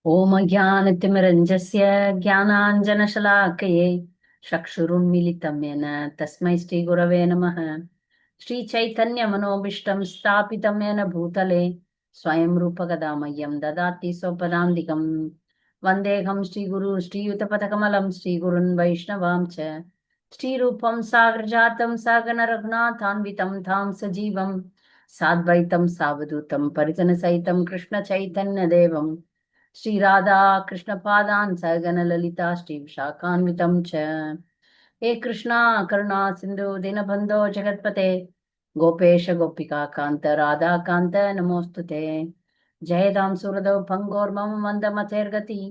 ॐ ज्ञानतिमिरञ्जस्य ज्ञानाञ्जनशलाकये चक्षुरुन्मिलितं येन तस्मै श्रीगुरवे नमः। श्रीचैतन्यमनोभीष्टं स्थापितं येन भूतले स्वयं रूपकदा मह्यं ददाति स्वपदान्तिकम्। वन्देऽहं श्रीगुरु श्रीयुतपथकमलं श्रीगुरुन् वैष्णवां च श्रीरूपं सागरजातं सागररघुनाथान्वितं तां सजीवं साद्वैतं सावधूतं परिजनसहितं कृष्णचैतन्यदेवम् श्री राधा कृष्ण पादान सहगण ललिता श्री विशाखान्वितं च। हे कृष्णा करुणा सिंधु दीनबंधो जगत्पते गोपेश गोपिका कांत राधा कांत नमोस्तुते। जयदां सुरदौ भंगोर्मम मंद मतेर्गति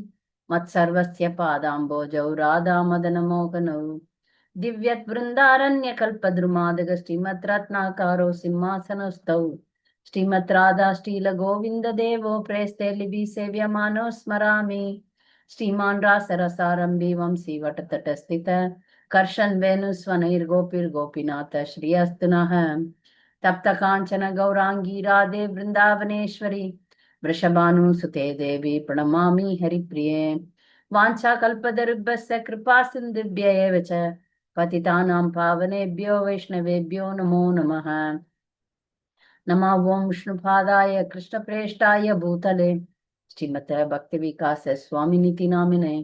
मत्सर्वस्य पादाम्बोजौ राधा मदन मोहनौ दिव्यत् वृंदारण्य कल्पद्रुमादग श्रीमद्रत्नाकारो सिंहासनस्थौ श्रीमद् राधा श्रील गोविंद देवो प्रेस्ते लिबि सेव्यमानो स्मरामि। श्रीमान् रासरसारम्भि वंशी वटतटस्थित कर्षन् वेणुस्वनैर्गोपीर्गोपीनाथ श्रियस्तु नः। तप्त काञ्चन गौराङ्गी राधे वृन्दावनेश्वरी वृषभानुसुते देवी प्रणमामि हरिप्रिये। वाञ्छाकल्पतरुभ्यश्च कृपा सिन्धुभ्य एव च पतितानां पावनेभ्यो वैष्णवेभ्यो नमो नमः। नमः ओं विष्णुपादाय कृष्णप्रेष्ठाय भूतले श्रीमते भक्तिविकास स्वामिनिति नामिने।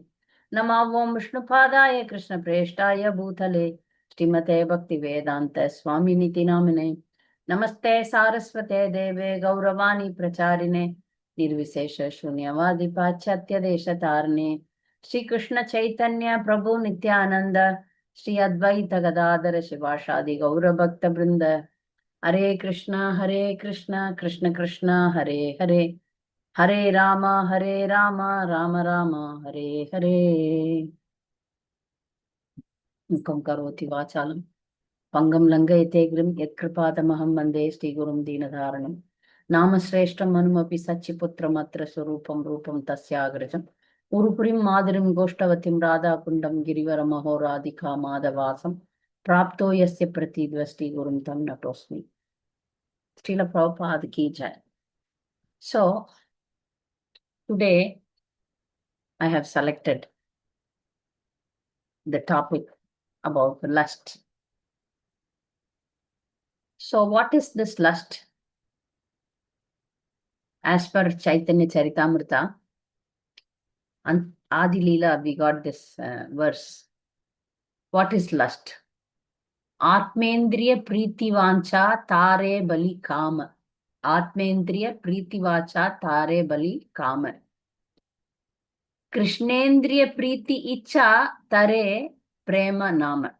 नमः ओं विष्णुपादाय कृष्णप्रेष्ठाय भूतले श्रीमते भक्तिवेदांत स्वामिनिति नामिने। नमस्ते सारस्वते देवे गौरवाणी प्रचारिणे निर्विशेष शून्यवादी पाश्चात्य देश तारणे श्री कृष्ण चैतन्य प्रभु नित्यानंद श्री अद्वैत गदाधर शिवासादि गौर भक्त वृंद। हरे कृष्णा कृष्ण कृष्ण हरे हरे हरे राम राम राम हरे हरे। मुखं करोति वाचालं पंगं लङ्घयते गिरिं यत्कृपातमहं वन्दे श्रीगुरुं दीनधारणं। नामश्रेष्ठं मनुमपि सच्चिपुत्रमत्र स्वरूपं रूपं तस्याग्रजम् उरुपुरीं माधुरीं गोष्ठवतीं राधाकुण्डं गिरिवरमहो राधिका माधवासं प्राप्तो यस्य प्रतीद्वस्ति गुरुं तं नतोऽस्मि। Srila Prabhupada ki jai. So today I have selected the topic about lust. So what is this lust? As per Chaitanya Charitamrita and Adi Leela, we got this verse. What is lust? Atmendriya Priti Vancha Tare Bali Kama. Atmendriya Priti Vacha Tare Bali Kama. Krishnendriya Priti Icha Tare Prema Nama.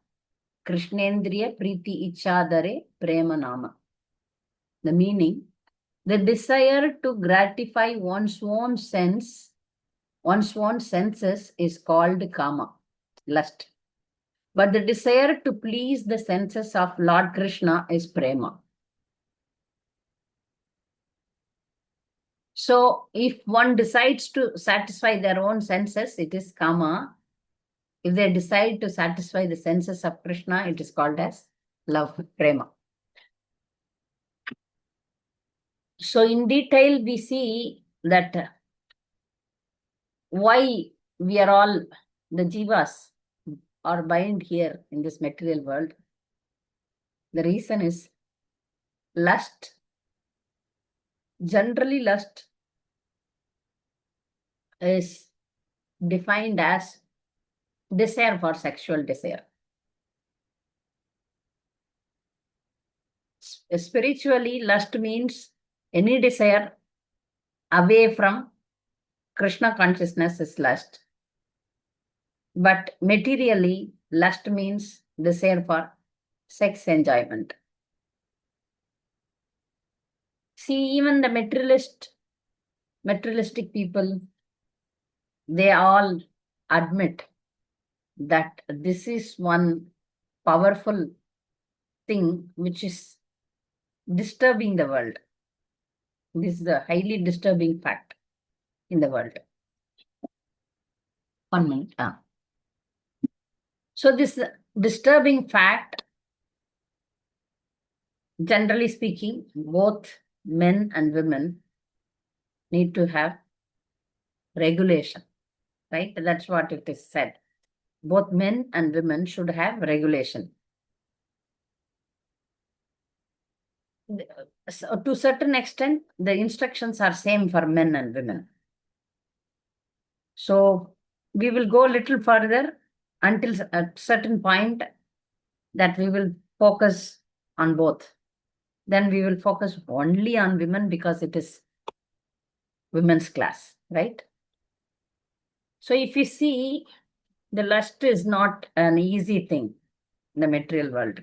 Krishnendriya Priti Ichadare Prema Nama. The meaning, the desire to gratify one's own senses is called kama, lust. But the desire to please the senses of Lord Krishna is prema. So if one decides to satisfy their own senses, it is kama. If they decide to satisfy the senses of Krishna, it is called as love, prema. So in detail, we see that why we are all, the jivas are bound here in this material world. The reason is lust. Generally, lust is defined as desire for sexual desire. Spiritually, lust means any desire away from Krishna consciousness is lust. But materially, lust means desire for sex enjoyment. See, even the materialistic people, they all admit that this is one powerful thing which is disturbing the world. This is a highly disturbing fact in the world. 1 minute. So this disturbing fact, generally speaking, both men and women need to have regulation, right? That's what it is said. Both men and women should have regulation. So to a certain extent, the instructions are same for men and women. So we will go a little further until a certain point that we will focus on both. Then we will focus only on women because it is women's class, right? So if you see, the lust is not an easy thing in the material world.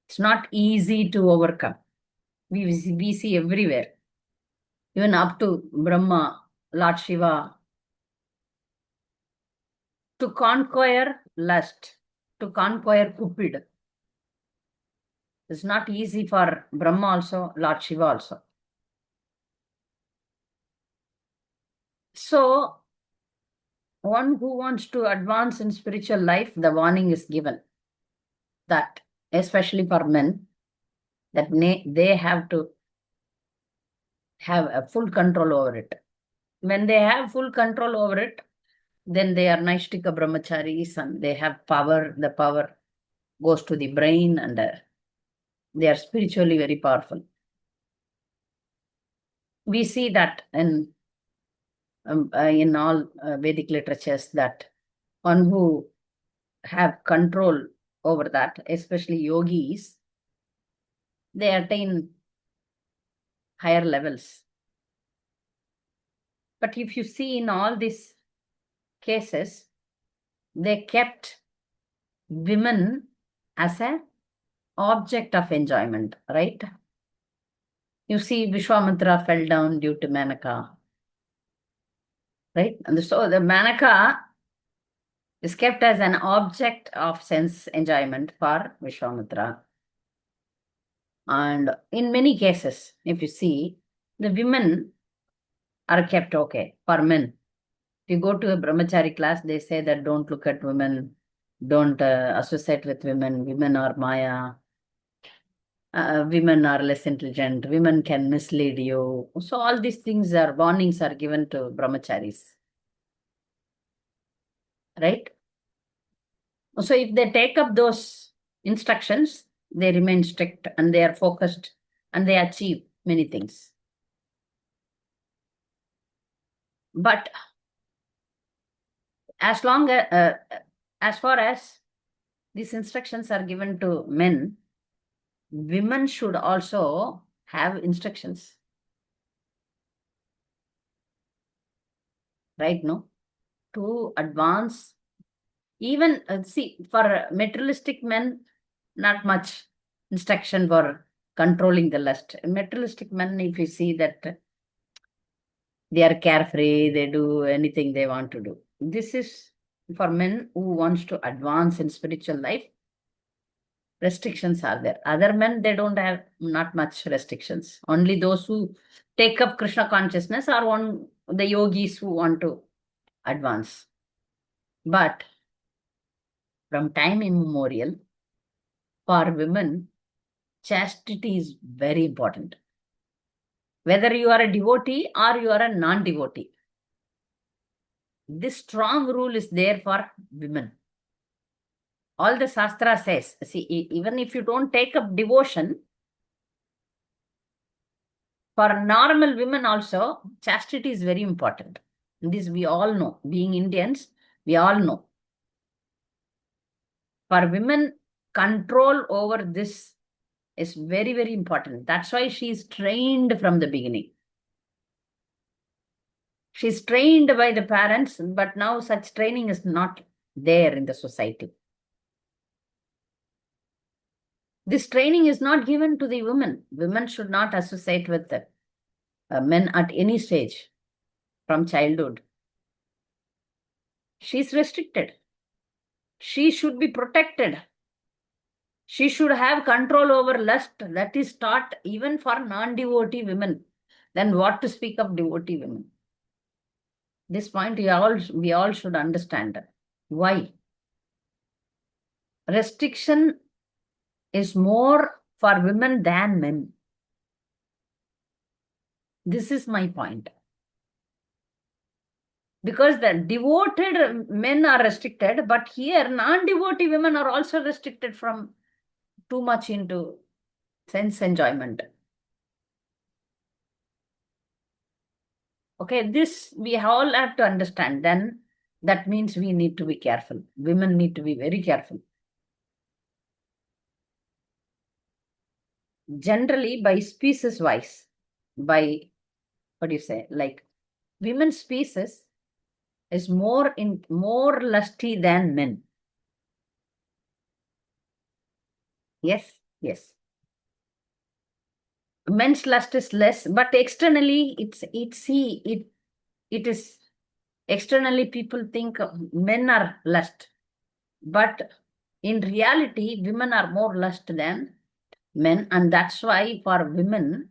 It's not easy to overcome. We see everywhere, even up to Brahma, Lord Shiva. To conquer lust, to conquer Cupid, it's not easy for Brahma also, Lord Shiva also. So, one who wants to advance in spiritual life, the warning is given that, especially for men, that they have to have a full control over it. When they have full control over it, then they are Naishtika Brahmacharis and they have power. The power goes to the brain and they are spiritually very powerful. We see that in all Vedic literatures that one who have control over that, especially yogis, they attain higher levels. But if you see in all these cases, they kept women as an object of enjoyment, right? You see, Vishwamitra fell down due to Manaka, right? And so the Manaka is kept as an object of sense enjoyment for Vishwamitra. And in many cases, if you see, the women are kept okay for men. If you go to a brahmachari class, they say that don't look at women, don't associate with women, women are Maya, women are less intelligent, women can mislead you. So all these things are warnings are given to brahmacharis, right? So if they take up those instructions, they remain strict and they are focused and they achieve many things. But as long as far as these instructions are given to men, women should also have instructions, right? No, to advance. Even see, for materialistic men, not much instruction for controlling the lust. Materialistic men, if you see that they are carefree, they do anything they want to do. This is for men who wants to advance in spiritual life. Restrictions are there. Other men, they don't have not much restrictions. Only those who take up Krishna consciousness are the yogis who want to advance. But from time immemorial, for women, chastity is very important. Whether you are a devotee or you are a non-devotee, this strong rule is there for women. All the Shastra says, see, even if you don't take up devotion, for normal women also, chastity is very important. This we all know. Being Indians, we all know. For women, control over this is very, very important. That's why she is trained from the beginning. She's trained by the parents, but now such training is not there in the society. This training is not given to the women. Women should not associate with men at any stage from childhood. She's restricted. She should be protected. She should have control over lust. That is taught even for non-devotee women. Then what to speak of devotee women? This point we all should understand. Why? Restriction is more for women than men. This is my point. Because the devoted men are restricted, but here non-devotee women are also restricted from too much into sense enjoyment. Okay, this we all have to understand. Then that means we need to be careful. Women need to be very careful. Generally, by species wise, by what do you say, like women's species is more lusty than men. Yes, yes. Men's lust is less, but externally it is externally people think men are lust, but in reality women are more lust than men, and that's why for women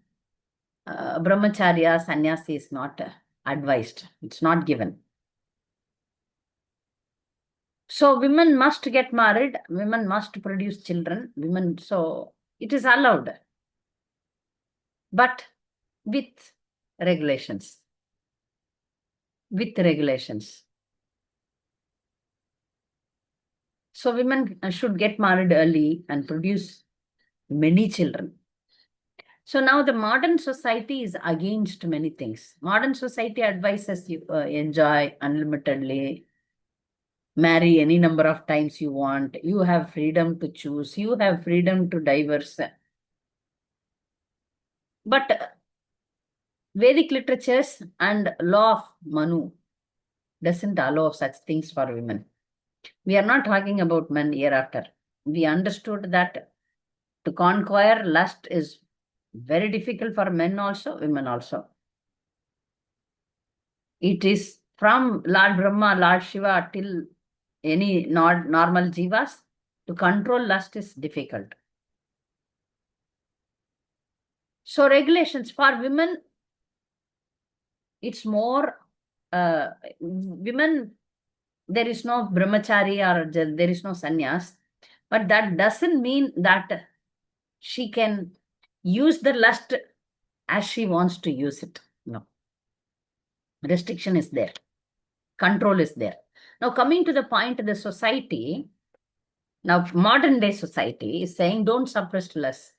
brahmacharya sannyasi is not advised, it's not given. So women must get married, women must produce children, women, so it is allowed, but with regulations. With regulations. So women should get married early and produce many children. So now the modern society is against many things. Modern society advises you enjoy unlimitedly, marry any number of times you want, you have freedom to choose, you have freedom to divorce. But Vedic literatures and law of Manu doesn't allow such things for women. We are not talking about men hereafter. We understood that to conquer lust is very difficult for men also, women also. It is from Lord Brahma, Lord Shiva till any normal jivas, to control lust is difficult. So regulations for women, it's more women, there is no brahmachari or there is no sannyas, but that doesn't mean that she can use the lust as she wants to use it. No. Restriction is there. Control is there. Now, coming to the point, the society, now modern day society is saying don't suppress lust.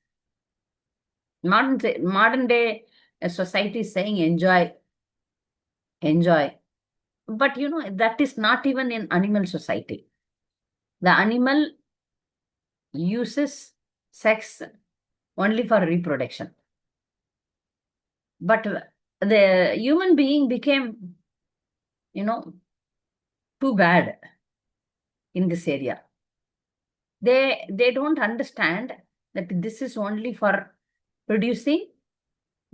Modern day society is saying enjoy. But that is not even in animal society. The animal uses sex only for reproduction. But the human being became, too bad in this area. They don't understand that this is only for producing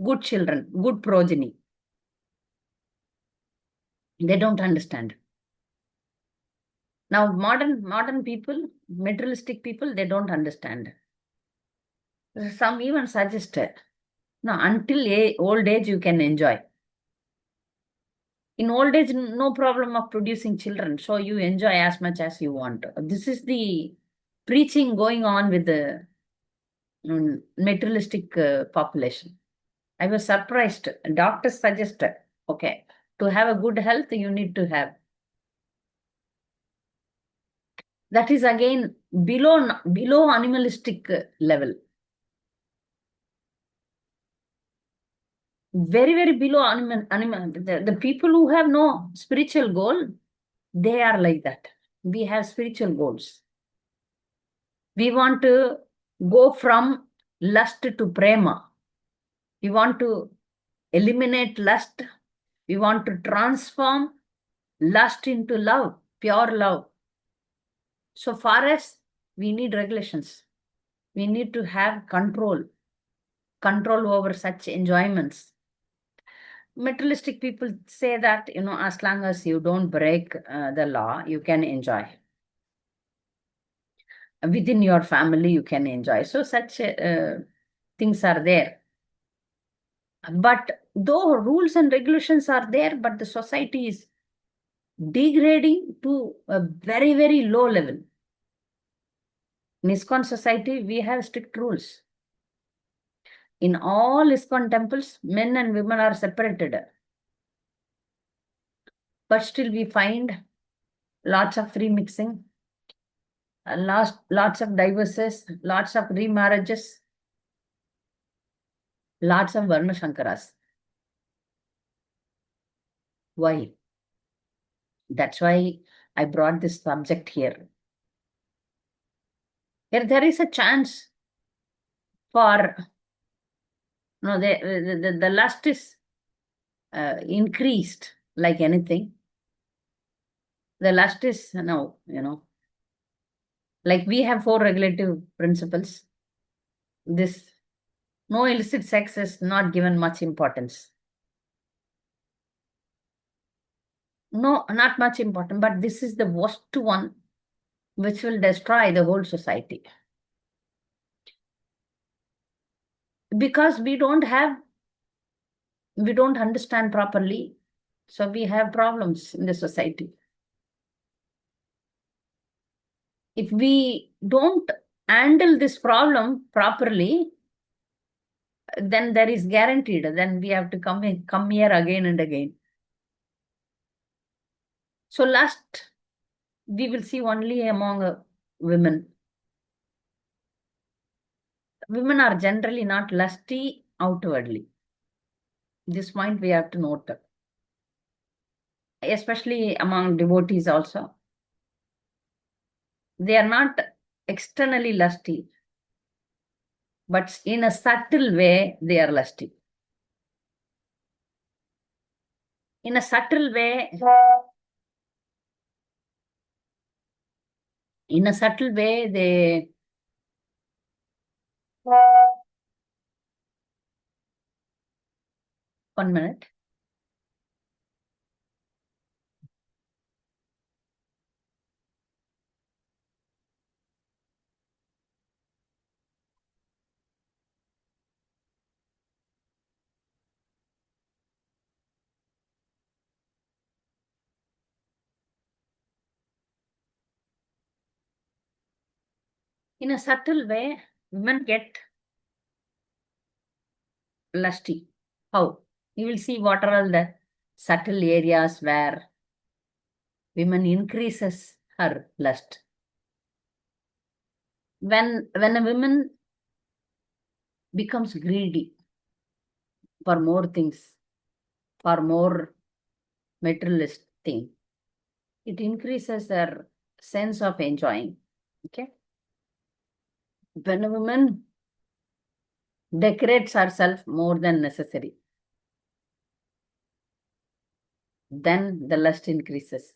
good children, good progeny. They don't understand. Now, modern people, materialistic people, they don't understand. Some even suggest, no, until old age you can enjoy. In old age, no problem of producing children, so you enjoy as much as you want. This is the preaching going on with the materialistic population. I was surprised. Doctors suggested, okay, to have a good health, you need to have. That is again below animalistic level. Very, very below animal. The people who have no spiritual goal, they are like that. We have spiritual goals. We want to go from lust to prema. We want to eliminate lust. We want to transform lust into love, pure love. So far as we need regulations, we need to have control over such enjoyments. Materialistic people say that, as long as you don't break the law, you can enjoy. Within your family, you can enjoy. So such things are there. But though rules and regulations are there, but the society is degrading to a very, very low level. In ISKCON society, we have strict rules. In all ISKCON temples, men and women are separated. but still we find lots of free mixing, lots of divorces, lots of remarriages, lots of Varna Shankaras. Why? That's why I brought this subject here. There is a chance for the lust is increased like anything. The lust is now, like we have 4 regulative principles. This no illicit sex is not given much importance. No, not much important, but this is the worst one which will destroy the whole society. Because we don't understand properly, so we have problems in the society. If we don't handle this problem properly, then there is guaranteed, then we have to come here again and again. So last, we will see only among women. Women are generally not lusty outwardly. This point we have to note, especially among devotees also. They are not externally lusty, but in a subtle way, they are lusty. In a subtle way, they 1 minute. In a subtle way, women get lusty. How? You will see what are all the subtle areas where women increases her lust. When a woman becomes greedy for more things, for more materialist thing, it increases her sense of enjoying. Okay. When a woman decorates herself more than necessary, then the lust increases.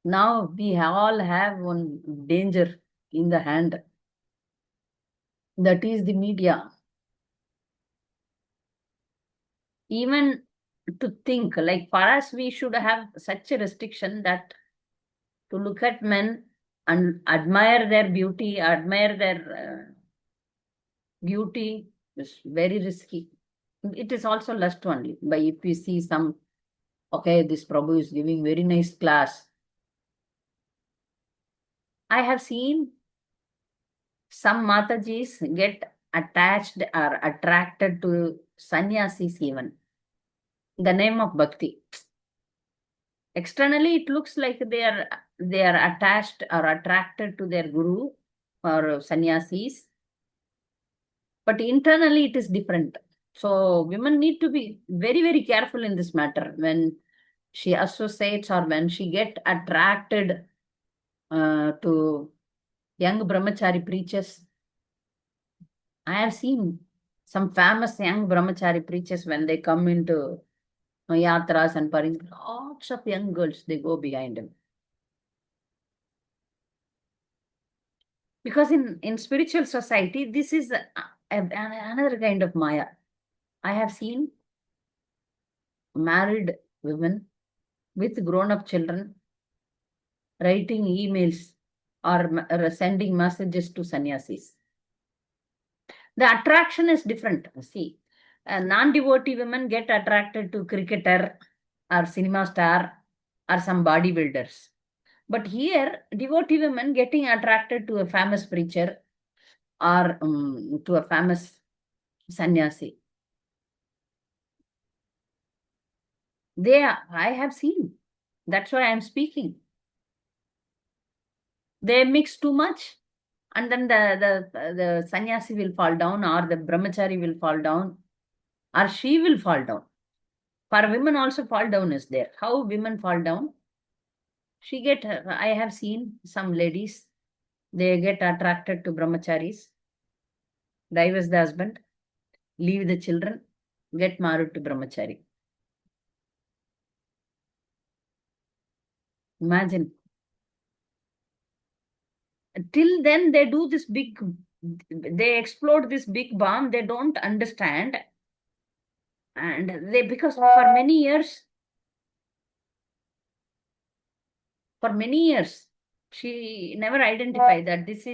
Now we all have one danger in the hand. That is the media. Even to think, like for us, we should have such a restriction that to look at men and admire their beauty, admire their beauty is very risky. It is also lust only. But if we see some, okay, this Prabhu is giving very nice class. I have seen some Matajis get attached or attracted to sannyasis even. The name of bhakti. Externally, it looks like they are attached or attracted to their guru or sannyasis, but internally it is different. So women need to be very, very careful in this matter when she associates or when she get attracted to young brahmachari preachers. I have seen some famous young brahmachari preachers when they come into yatras and paris, lots of young girls, they go behind him. Because in spiritual society, this is another kind of maya. I have seen married women with grown-up children writing emails or sending messages to sannyasis. The attraction is different. See, non-devotee women get attracted to cricketer or cinema star or some bodybuilders. But here, devotee women getting attracted to a famous preacher or to a famous sannyasi. I have seen. That's why I'm speaking. They mix too much, and then the sannyasi will fall down, or the brahmachari will fall down, or she will fall down. For women also, fall down is there. How women fall down? I have seen some ladies, they get attracted to brahmacharis, divorce the husband, leave the children, get married to brahmachari. Imagine. Till then, they explode this big bomb, they don't understand. And because for many years, she never identified that this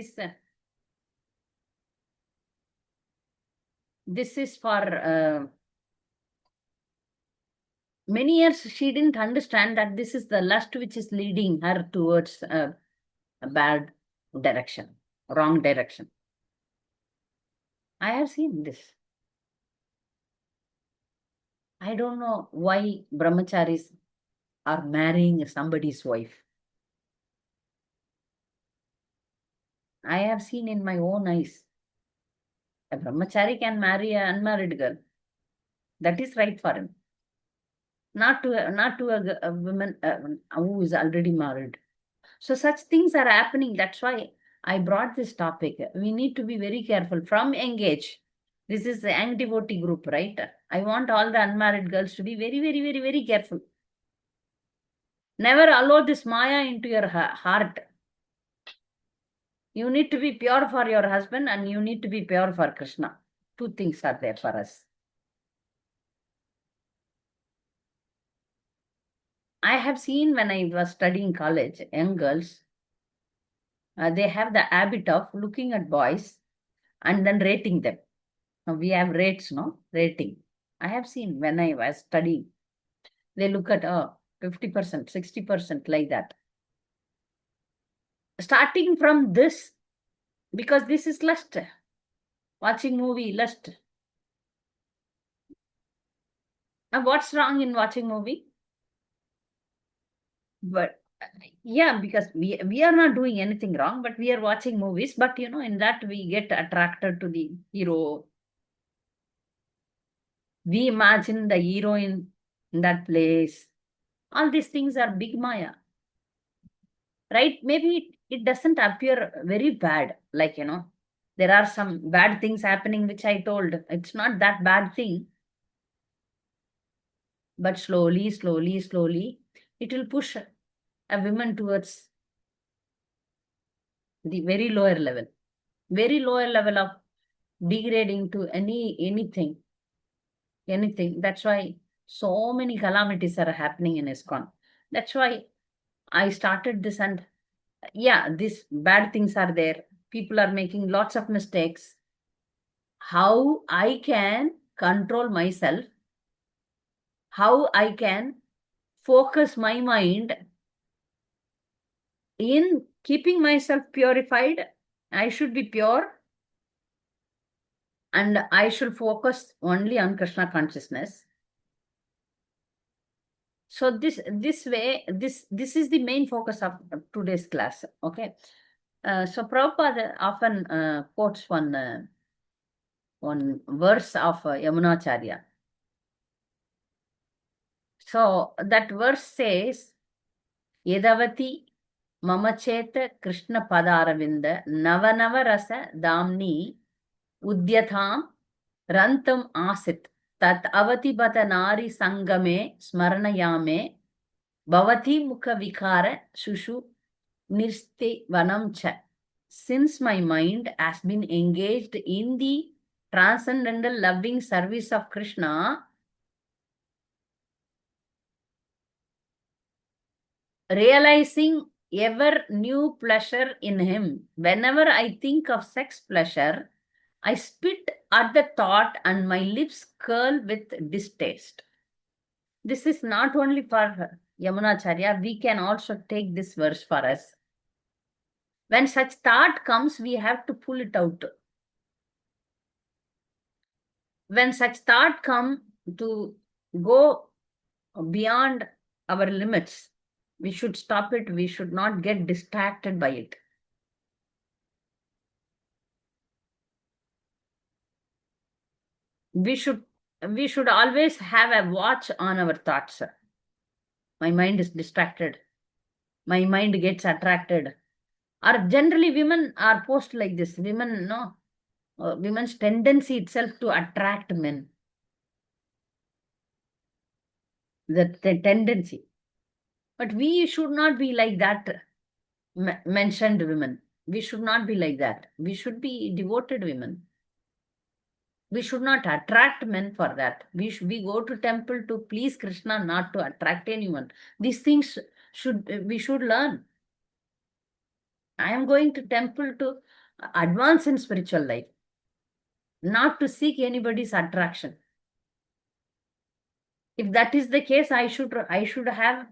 is for many years. She didn't understand that this is the lust which is leading her towards a bad direction, wrong direction. I have seen this. I don't know why brahmacharis are marrying somebody's wife. I have seen in my own eyes. A brahmachari can marry an unmarried girl. That is right for him. Not to a woman who is already married. So such things are happening. That's why I brought this topic. We need to be very careful from young age. This is the young devotee group, right? I want all the unmarried girls to be very, very, very, very careful. Never allow this Maya into your heart. You need to be pure for your husband and you need to be pure for Krishna. Two things are there for us. I have seen when I was studying college, young girls, they have the habit of looking at boys and then rating them. Now we have rates, no? Rating. I have seen when I was studying, they look at 50%, 60%, like that. Starting from this, because this is lust. Watching movie, lust. Now what's wrong in watching movie? But yeah, because we are not doing anything wrong, but we are watching movies. But in that we get attracted to the hero. We imagine the heroine in that place. All these things are big Maya, right? Maybe it doesn't appear very bad, like there are some bad things happening, which I told. It's not that bad thing, but slowly, slowly, slowly, it will push a woman towards the very lower level of degrading to anything. That's why so many calamities are happening in ISKCON. That's why I started this, and yeah, these bad things are there. People are making lots of mistakes. How I can control myself, how I can focus my mind in keeping myself purified. I should be pure and I should focus only on Krishna consciousness. So this way, this is the main focus of today's class. Okay. So Prabhupada often quotes one verse of Yamunacharya. So that verse says, Yedavati mamacheta Krishna padaravinda navanava rasa damni udyatham rantam asit tat avati bata nari sangame smaranayame bhavati mukha vikara shushu nirsti vanam cha. Since my mind has been engaged in the transcendental loving service of Krishna, realizing ever new pleasure in him, whenever I think of sex pleasure, I spit at the thought and my lips curl with distaste. This is not only for Yamunacharya, we can also take this verse for us. When such thought comes, we have to pull it out. When such thought come to go beyond our limits. We should stop it. We should not get distracted by it. We should always have a watch on our thoughts. My mind is distracted. My mind gets attracted. Or generally, women are posed like this. Women, no, women's tendency itself to attract men. The tendency. But we should not be like that mentioned women. We should not be like that. We should be devoted women. We should not attract men for that. We go to temple to please Krishna, not to attract anyone. These things we should learn. I am going to temple to advance in spiritual life, not to seek anybody's attraction. If that is the case, I should have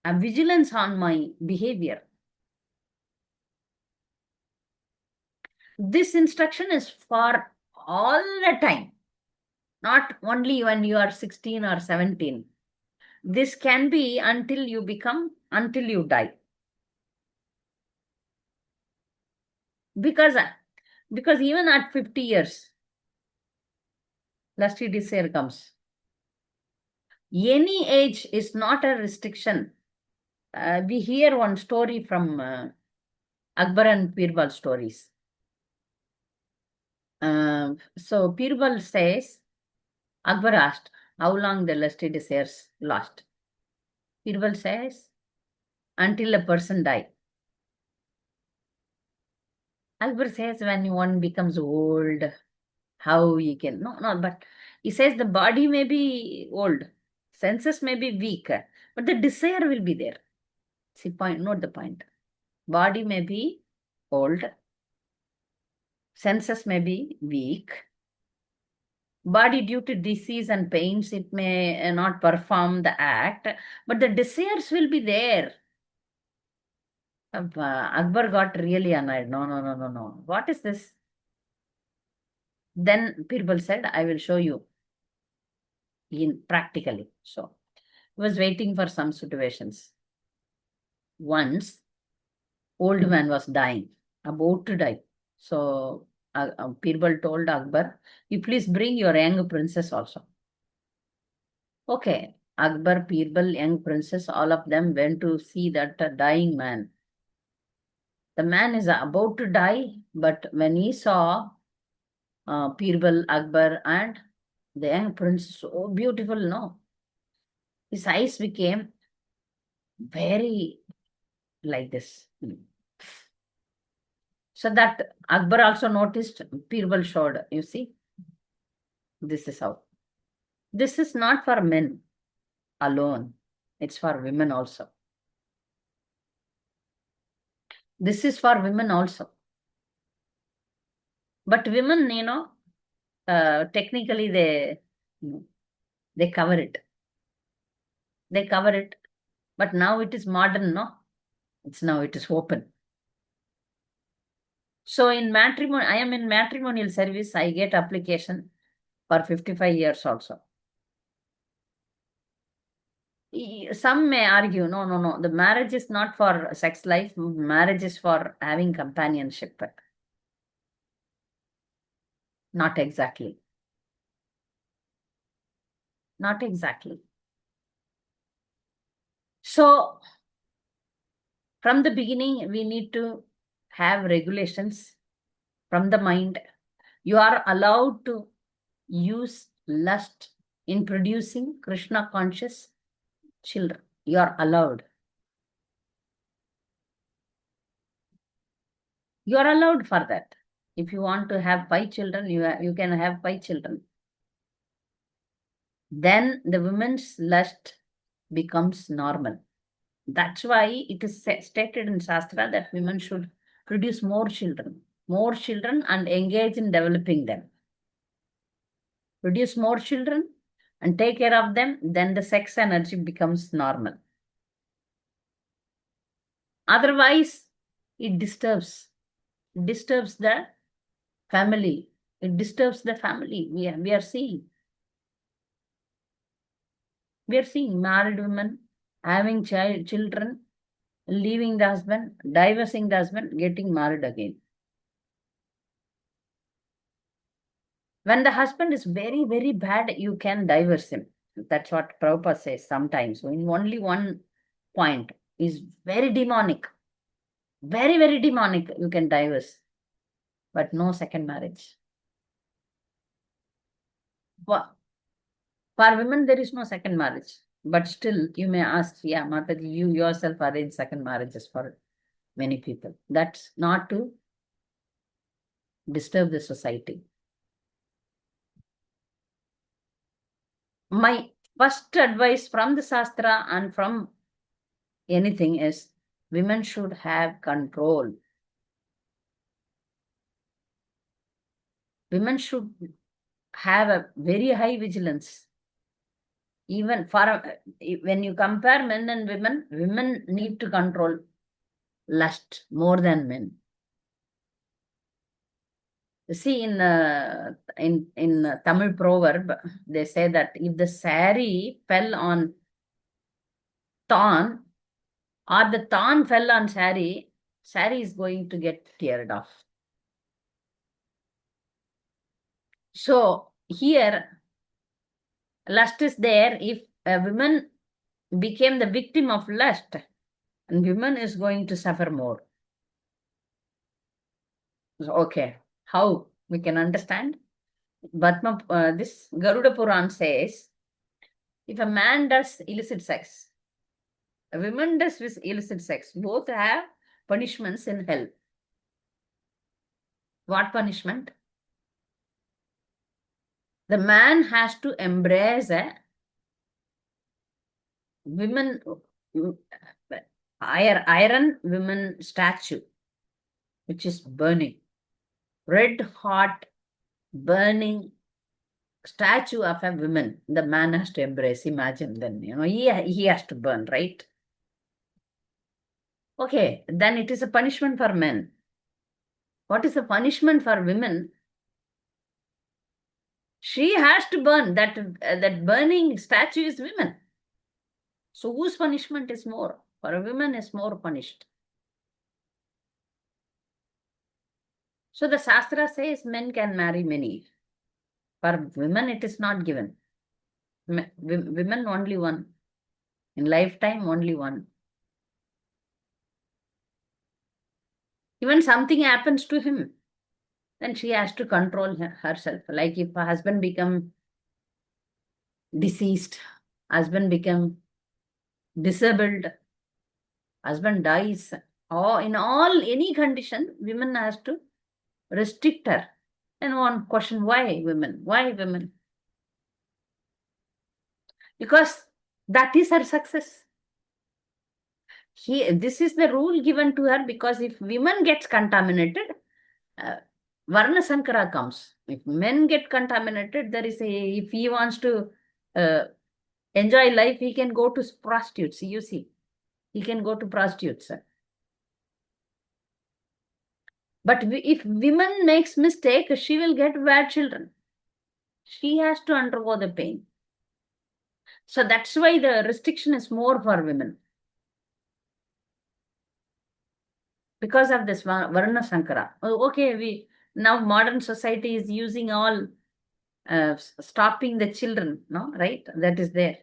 a vigilance on my behavior. This instruction is for all the time, not only when you are 16 or 17. This can be until you die. Because even at 50 years, lusty desire comes. Any age is not a restriction. We hear one story from Akbar and Birbal stories. So Birbal says, Akbar asked, how long the lusty desires last? Birbal says, until a person die. Akbar says, when one becomes old, how he can, but he says the body may be old, senses may be weak, but the desire will be there. See, note the point. Body may be old, senses may be weak, body due to disease and pains, it may not perform the act, but the desires will be there. Akbar got really annoyed. No. What is this? Then Birbal said, I will show you in practically. So he was waiting for some situations. Once, old man was dying, about to die. So Birbal told Akbar, you please bring your young princess also. Okay, Akbar, Birbal, young princess, all of them went to see that dying man. The man is about to die, but when he saw Birbal, Akbar, and the young prince, so beautiful, no? His eyes became very like this. So that Akbar also noticed, Birbal showed, you see, this is how. This is not for men alone, it's for women also. This is for women also. But women, technically they cover it. They cover it. But now it is modern, no? Now it is open. So in matrimony, I am in matrimonial service, I get application for 55 years also. Some may argue, no. The marriage is not for sex life. Marriage is for having companionship. Not exactly. Not exactly. So from the beginning, we need to have regulations from the mind. You are allowed to use lust in producing Krishna conscious children. You are allowed. You are allowed for that. If you want to have 5 children, you can have 5 children. Then the women's lust becomes normal. That's why it is stated in Shastra that women should produce more children and engage in developing them. Produce more children and take care of them, then the sex energy becomes normal. Otherwise, it disturbs the family. It disturbs the family. We are seeing. We are seeing married women having children, leaving the husband, divorcing the husband, getting married again. When the husband is very, very bad, you can divorce him. That's what Prabhupada says sometimes. In only one point is very demonic, very, very demonic, you can divorce, but no second marriage. For women, there is no second marriage. But still, you may ask, yeah, Mataji, you yourself arrange second marriages for many people. That's not to disturb the society. My first advice from the Shastra and from anything is women should have control. Women should have a very high vigilance. Even for when you compare men and women, women need to control lust more than men. See, in Tamil proverb, they say that if the sari fell on thorn, or the thorn fell on sari is going to get teared off. So here, lust is there. If a woman became the victim of lust, and woman is going to suffer more. Okay, how we can understand? But this Garuda Puran says, if a man does illicit sex, a woman does with illicit sex, both have punishments in hell. What punishment? The man has to embrace a women, iron women statue, which is burning, red hot, burning statue of a woman. The man has to embrace. Imagine then, he has to burn, right? Okay, then it is a punishment for men. What is the punishment for women? She has to burn. That burning statue is women. So whose punishment is more? For a woman is more punished. So the Shastra says men can marry many. For women, it is not given. Women only one. In lifetime, only one. Even something happens to him, then she has to control herself. Like if a husband become deceased, husband become disabled, husband dies, or in any condition, women has to restrict her. And one question, why women? Why women? Because that is her success. This is the rule given to her, because if women gets contaminated, Varna Sankara comes. If men get contaminated, if he wants to enjoy life, he can go to prostitutes. You see, he can go to prostitutes. But if women makes mistake, she will get bad children. She has to undergo the pain. So that's why the restriction is more for women. Because of this Varna Sankara. Okay, now modern society is using all stopping the children, no, right? That is there.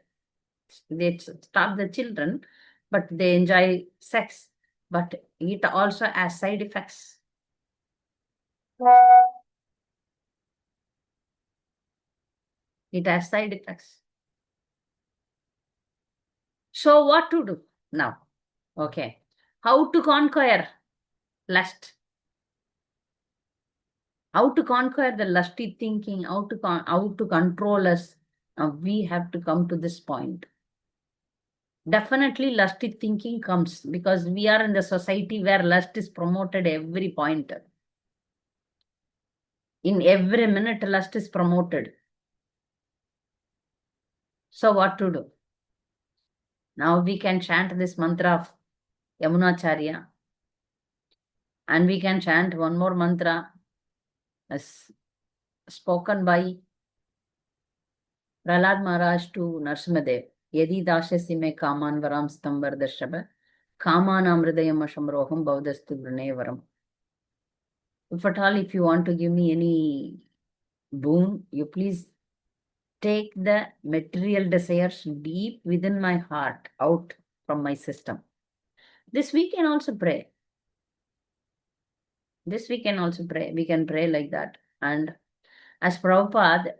They stop the children, but they enjoy sex. But it also has side effects. It has side effects. So what to do now? Okay. How to conquer lust? How to conquer the lusty thinking? How to control us? Now we have to come to this point. Definitely lusty thinking comes because we are in the society where lust is promoted every point. In every minute, lust is promoted. So what to do? Now we can chant this mantra of Yamunacharya, and we can chant one more mantra as spoken by Prahlad Maharaj to Narasimhadev. Yadi dashasi me kaman varam stambar dashaba. Kamanam hridayam ashamroham baudastu varam. If at all, if you want to give me any boon, you please take the material desires deep within my heart, out from my system. This we can also pray. This we can also pray. We can pray like that. And as Prabhupada,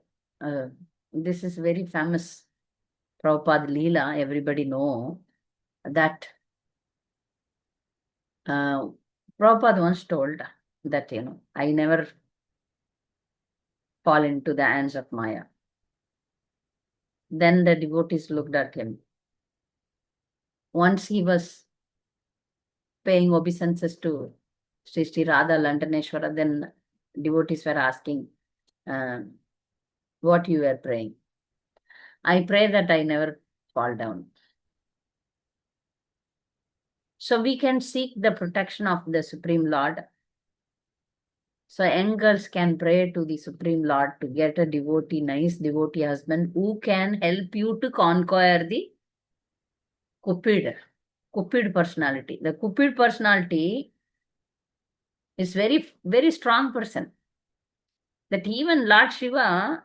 this is very famous Prabhupada Leela, everybody know that Prabhupada once told that, I never fall into the hands of Maya. Then the devotees looked at him. Once he was paying obeisances to Sri Radha Lantaneshwara, then devotees were asking what you were praying. I pray that I never fall down. So we can seek the protection of the Supreme Lord. So young girls can pray to the Supreme Lord to get a devotee, nice devotee husband who can help you to conquer the Cupid personality. The Cupid personality is very, very strong person. That even Lord Shiva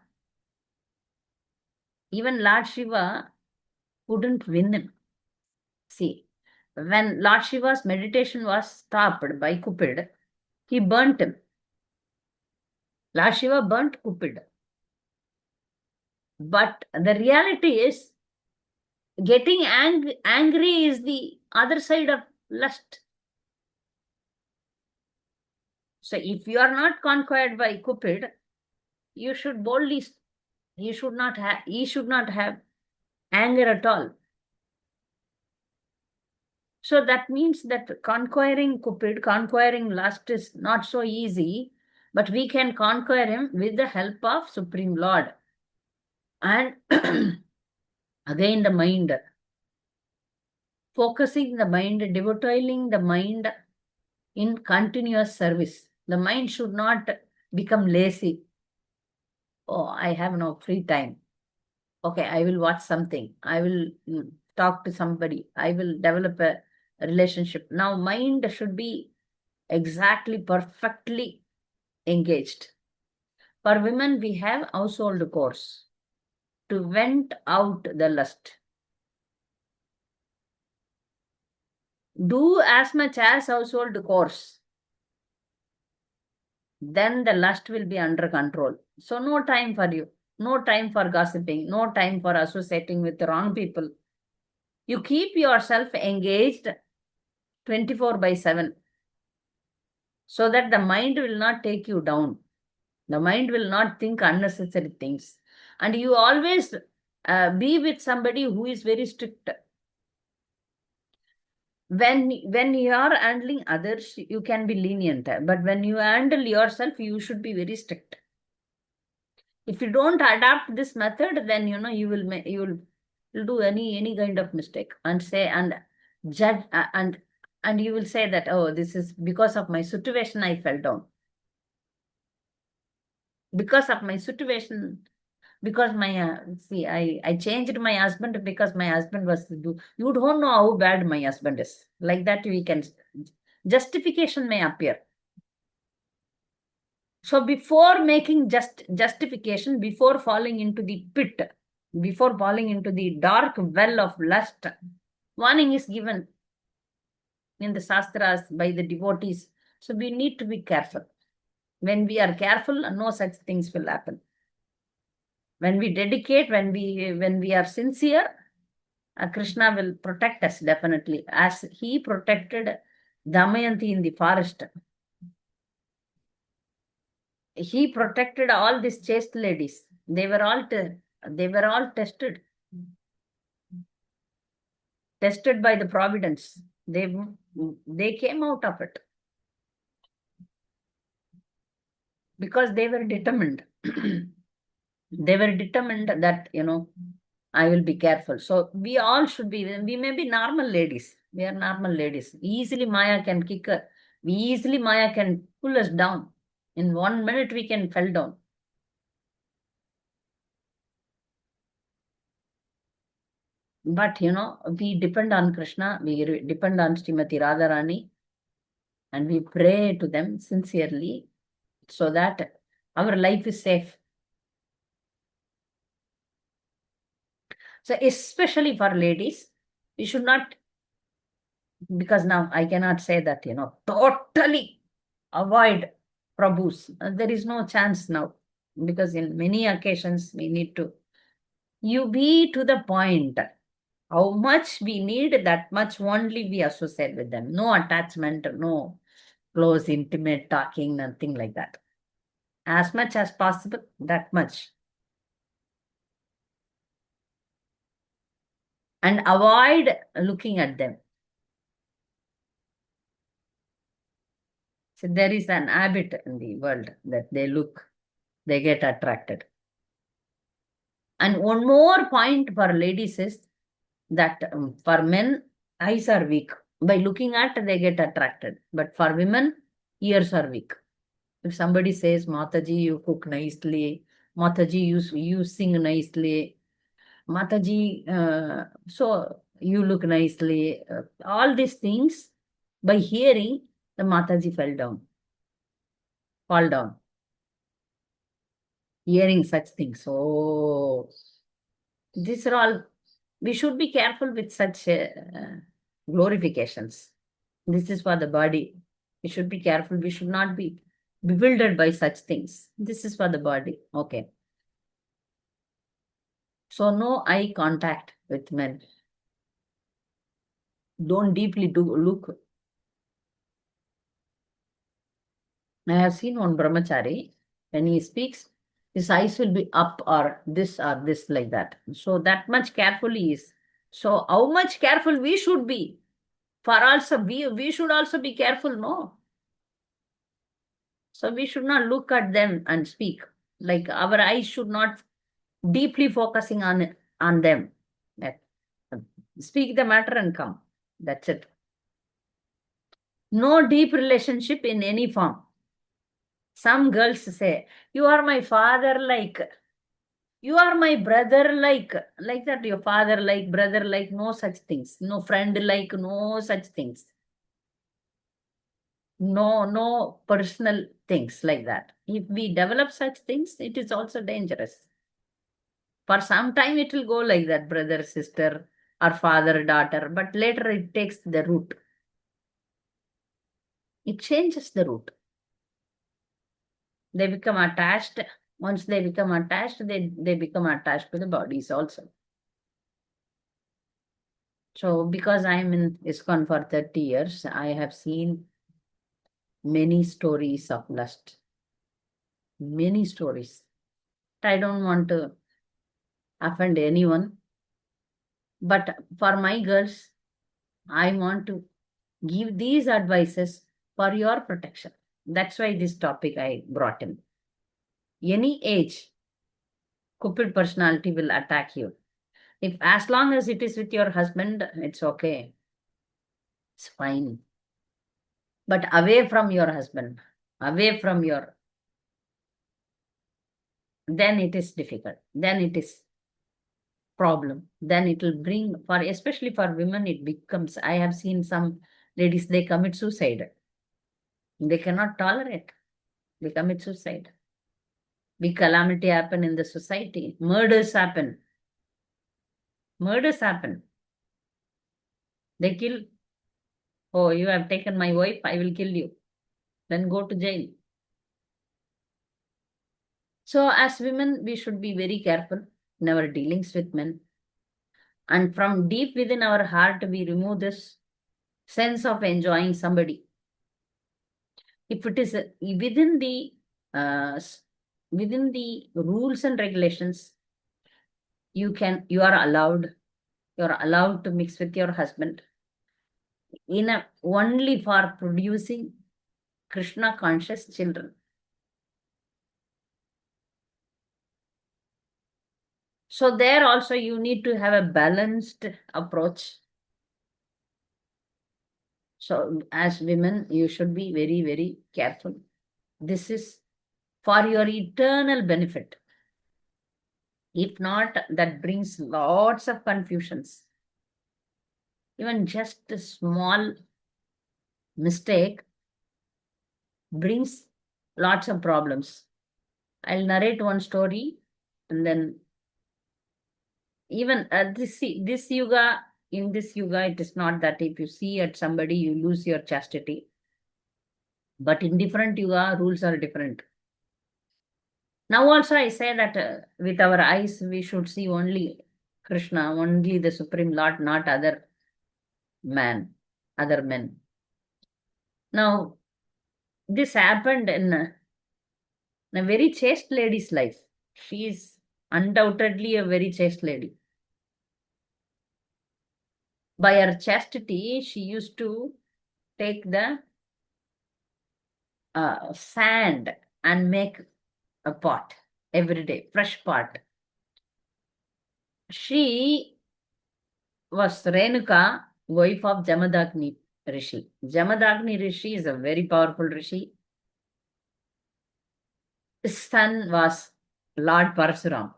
couldn't win him. See, when Lord Shiva's meditation was stopped by Cupid, he burnt him. Lord Shiva burnt Cupid. But the reality is, getting angry is the other side of lust. So if you are not conquered by Cupid, you should boldly, he should not have anger at all. So that means that conquering Cupid, conquering lust is not so easy, but we can conquer him with the help of Supreme Lord. And again the mind, focusing the mind, devoting the mind in continuous service. The mind should not become lazy. Oh, I have no free time. Okay, I will watch something. I will talk to somebody. I will develop a relationship. Now, mind should be exactly, perfectly engaged. For women, we have household chores to vent out the lust. Do as much as household chores, then the lust will be under control. So no time for you, no time for gossiping, no time for associating with the wrong people. You keep yourself engaged 24/7 so that the mind will not take you down. The mind will not think unnecessary things. And you always be with somebody who is very strict. When you are handling others, you can be lenient. But when you handle yourself, you should be very strict. If you don't adapt this method, then you will do any kind of mistake and say and judge and you will say that, oh, this is because of my situation I fell down. Because of my situation, because my see, I changed my husband because my husband was you don't know how bad my husband is. Like that we can justification may appear. So before making justification, before falling into the pit, before falling into the dark well of lust, warning is given in the Shastras by the devotees. So we need to be careful. When we are careful, no such things will happen. When we dedicate, when we are sincere, Krishna will protect us definitely, as he protected Damayanti in the forest. He protected all these chaste ladies. They were all tested by the providence. They came out of it because they were determined. They were determined that I will be careful. So we all should be. We may be normal ladies. We are normal ladies. Easily Maya can kick her. Easily Maya can pull us down. In 1 minute we can fall down. But we depend on Krishna, we depend on Srimati Radharani, and we pray to them sincerely so that our life is safe. So especially for ladies, we should not, because now I cannot say that, totally avoid Prabhus. There is no chance now, because in many occasions we need to, you be to the point. How much we need, that much only we associate with them. No attachment, no close, intimate talking, nothing like that. As much as possible, that much. And avoid looking at them. So there is an habit in the world that they look, they get attracted. And one more point for ladies is that for men, eyes are weak. By looking at, they get attracted. But for women, ears are weak. If somebody says, Mataji, you cook nicely, Mataji, you sing nicely, Mataji, so you look nicely, all these things, by hearing, the Mataji fall down, hearing such things. So, these are all, we should be careful with such glorifications. This is for the body. We should be careful. We should not be bewildered by such things. This is for the body. Okay. So no eye contact with men. Don't deeply look. I have seen one brahmachari, when he speaks, his eyes will be up or this like that. So that much careful he is. So how much careful we should be? For also, we should also be careful, no? So we should not look at them and speak. Like our eyes should not deeply focusing on them. Speak the matter and come. That's it. No deep relationship in any form. Some girls say, you are my father like, you are my brother like that, your father like, brother like, no such things. No friend like, no such things. No personal things like that. If we develop such things, it is also dangerous. For some time, it will go like that, brother, sister, or father, daughter, but later it takes the root. It changes the root. They become attached. Once they become attached, they become attached to the bodies also. So, because I'm in ISKCON for 30 years, I have seen many stories of lust. Many stories. I don't want to offend anyone. But for my girls, I want to give these advices for your protection. That's why this topic I brought in. Any age, Cupid personality will attack you. If as long as it is with your husband, it's okay. It's fine. But away from your husband, away from your, then it is difficult. Then it is problem. Then it will bring, for especially for women, it becomes, I have seen some ladies, they commit suicide. They cannot tolerate. They commit suicide. Big calamity happen in the society. Murders happen. Murders happen. They kill. Oh, you have taken my wife, I will kill you. Then go to jail. So as women, we should be very careful in our dealings with men. And from deep within our heart, we remove this sense of enjoying somebody. If it is uh, within the rules and regulations, you are allowed to mix with your husband only for producing Krishna conscious children. So there also you need to have a balanced approach. So as women, you should be very, very careful. This is for your eternal benefit. If not, that brings lots of confusions. Even just a small mistake brings lots of problems. I'll narrate one story, and then even this yuga, in this yuga, it is not that if you see at somebody, you lose your chastity. But in different yuga, rules are different. Now also I say that with our eyes, we should see only Krishna, only the Supreme Lord, not other men. Now, this happened in a very chaste lady's life. She is undoubtedly a very chaste lady. By her chastity, she used to take the sand and make a pot every day, fresh pot. She was Renuka, wife of Jamadagni Rishi. Jamadagni Rishi is a very powerful Rishi. His son was Lord Parasuram.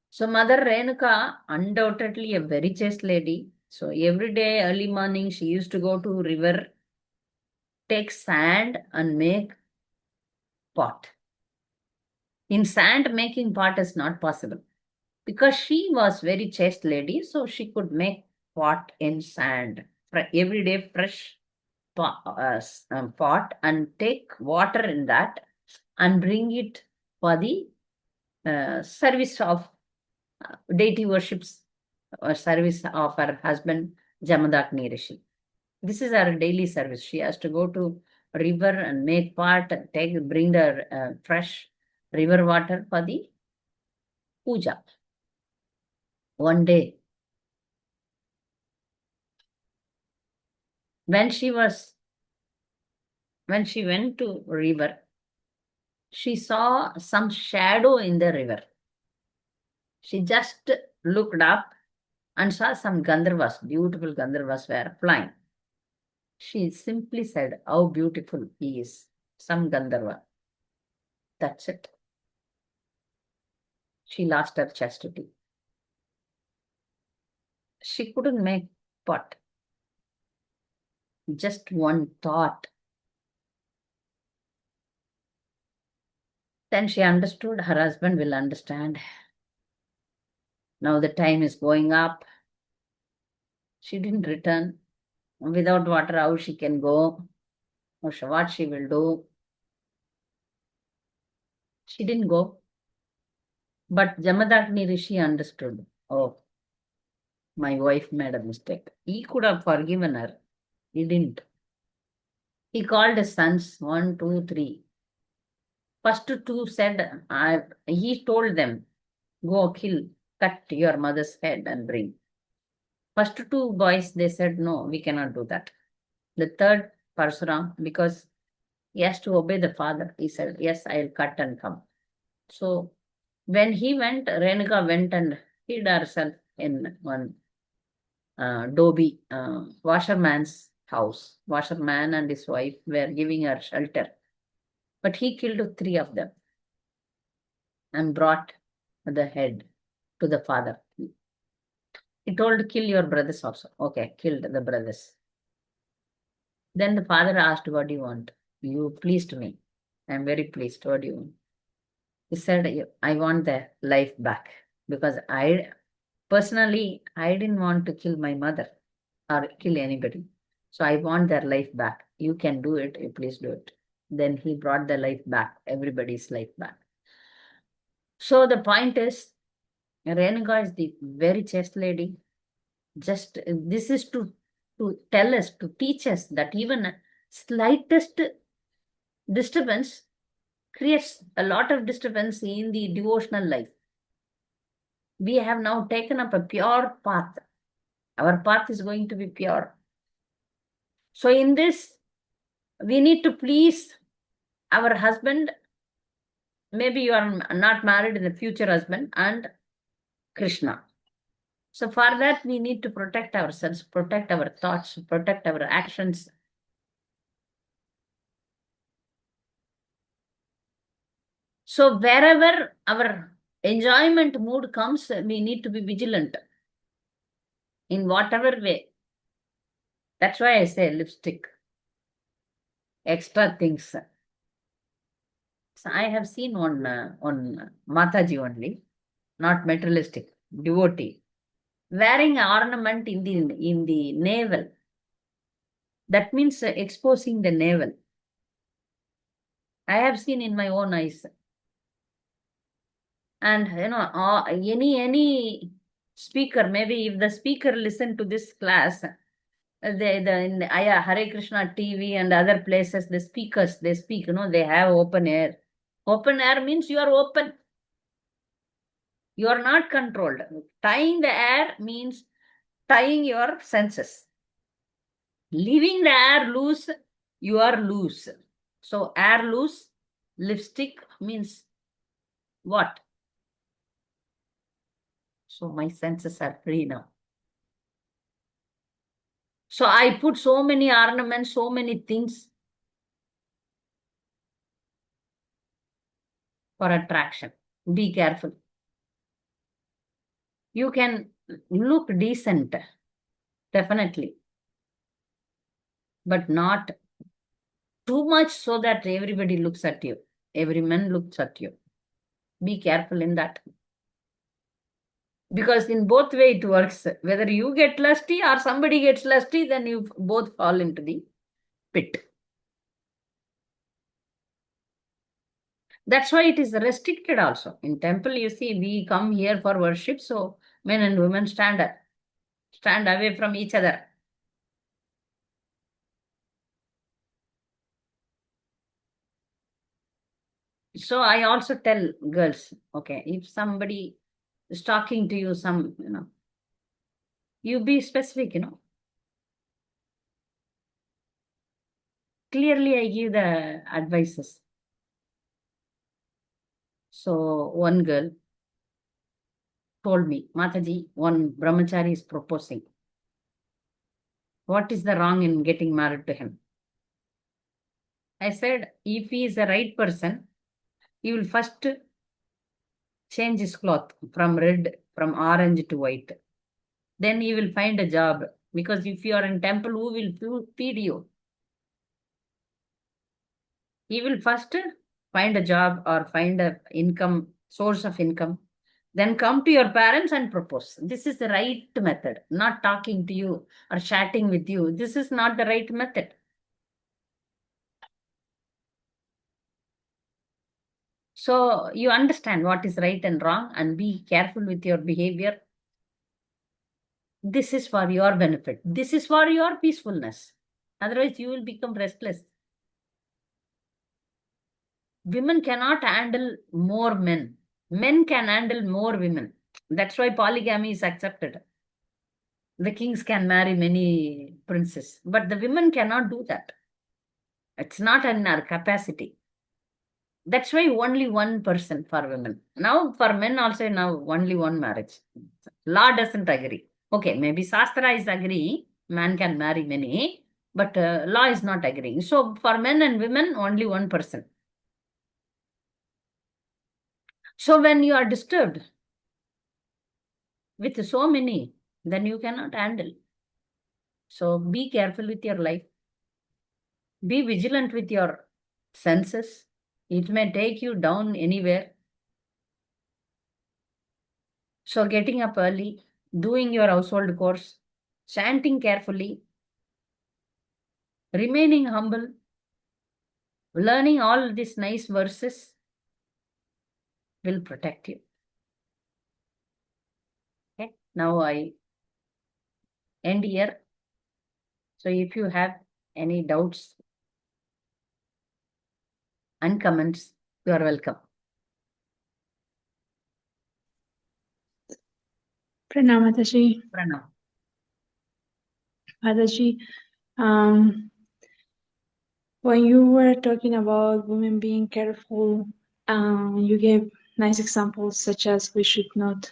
So Mother Renuka, undoubtedly a very chaste lady. So every day, early morning, she used to go to river, take sand and make pot. In sand, making pot is not possible. Because she was very chaste lady, so she could make pot in sand. Every day, fresh pot and take water in that and bring it for the service of deity worships or service of her husband Jamadagni Rishi. This is her daily service. She has to go to river and make pot, bring the fresh river water for the puja. One day, when she went to river, she saw some shadow in the river. She just looked up and saw some Gandharvas, beautiful Gandharvas were flying. She simply said, "How beautiful he is, some Gandharva." That's it. She lost her chastity. She couldn't make pot. Just one thought. Then she understood her husband will understand. Now the time is going up. She didn't return. Without water, how she can go? Or what she will do? She didn't go. But Jamadagni Rishi understood. Oh, my wife made a mistake. He could have forgiven her. He didn't. He called his sons, 1, 2, 3. First two said, he told them, go kill, cut your mother's head and bring. First two boys, they said, no, we cannot do that. The third, Parsuram, because he has to obey the father, he said, yes, I'll cut and come. So when he went, Renuka went and hid herself in one Dobi washerman's house. Washerman and his wife were giving her shelter. But he killed 3 of them and brought the head to the father. He told, kill your brothers also. Okay, killed the brothers. Then the father asked, what do you want? You pleased me. I'm very pleased. What do you want? He said, I want the life back. Because personally, I didn't want to kill my mother or kill anybody. So I want their life back. You can do it. You please do it. Then he brought the life back, everybody's life back. So the point is, Renuka is the very chaste lady. Just this is to tell us, to teach us that even slightest disturbance creates a lot of disturbance in the devotional life. We have now taken up a pure path. Our path is going to be pure. So in this, we need to please our husband. Maybe you are not married in the future husband and Krishna. So for that, we need to protect ourselves, protect our thoughts, protect our actions. So wherever our enjoyment mood comes, we need to be vigilant in whatever way. That's why I say lipstick, extra things. So I have seen one Mataji only, not materialistic, devotee, wearing ornament in the navel. That means exposing the navel. I have seen in my own eyes. And any speaker, maybe if the speaker listen to this class, in the Hare Krishna TV and other places, the speakers, they speak, they have open air. Open air means you are open. You are not controlled. Tying the air means tying your senses. Leaving the air loose, you are loose. So air loose, lipstick means what? So my senses are free now. So I put so many ornaments, so many things for attraction. Be careful. You can look decent, definitely, but not too much so that everybody looks at you. Every man looks at you. Be careful in that. Because in both way it works. Whether you get lusty or somebody gets lusty, then you both fall into the pit. That's why it is restricted also. In temple, you see, we come here for worship, so men and women stand away from each other. So I also tell girls, okay, if somebody is talking to you, you be specific, Clearly, I give the advices. So one girl told me, Mataji, one brahmachari is proposing. What is the wrong in getting married to him? I said, if he is the right person, he will first change his cloth from orange to white. Then he will find a job. Because if you are in temple, who will feed you? He will first find a job or find a source of income. Then come to your parents and propose. This is the right method. Not talking to you or chatting with you. This is not the right method. So you understand what is right and wrong and be careful with your behavior. This is for your benefit. This is for your peacefulness. Otherwise, you will become restless. Women cannot handle more men. Men can handle more women. That's why polygamy is accepted. The kings can marry many princes, but the women cannot do that. It's not in our capacity. That's why only one person for women. Now for men also now only one marriage. Law doesn't agree. Okay, maybe Shastra is agreeing, man can marry many, but law is not agreeing. So for men and women, only one person. So when you are disturbed with so many, then you cannot handle. So be careful with your life. Be vigilant with your senses. It may take you down anywhere. So getting up early, doing your household chores, chanting carefully, remaining humble, learning all these nice verses will protect you. Okay, now I end here. So if you have any doubts and comments, you are welcome. Pranam, Mataji. Pranam. Mataji, when you were talking about women being careful, you gave nice examples such as we should not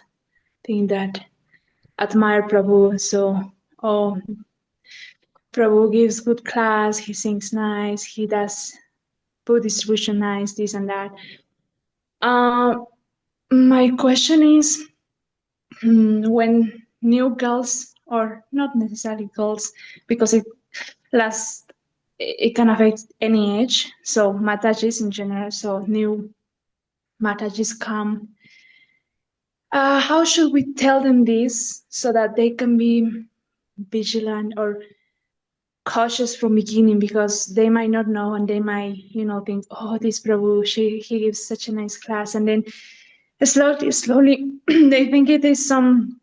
think that admire Prabhu. So, Prabhu gives good class, he sings nice, he does food distribution nice, this and that. My question is, when new girls or not necessarily girls, because it can affect any age. So Matajis in general, so new Matajis come. How should we tell them this so that they can be vigilant or cautious from beginning, because they might not know and they might think, oh, this Prabhu, he gives such a nice class, and then slowly they think it is some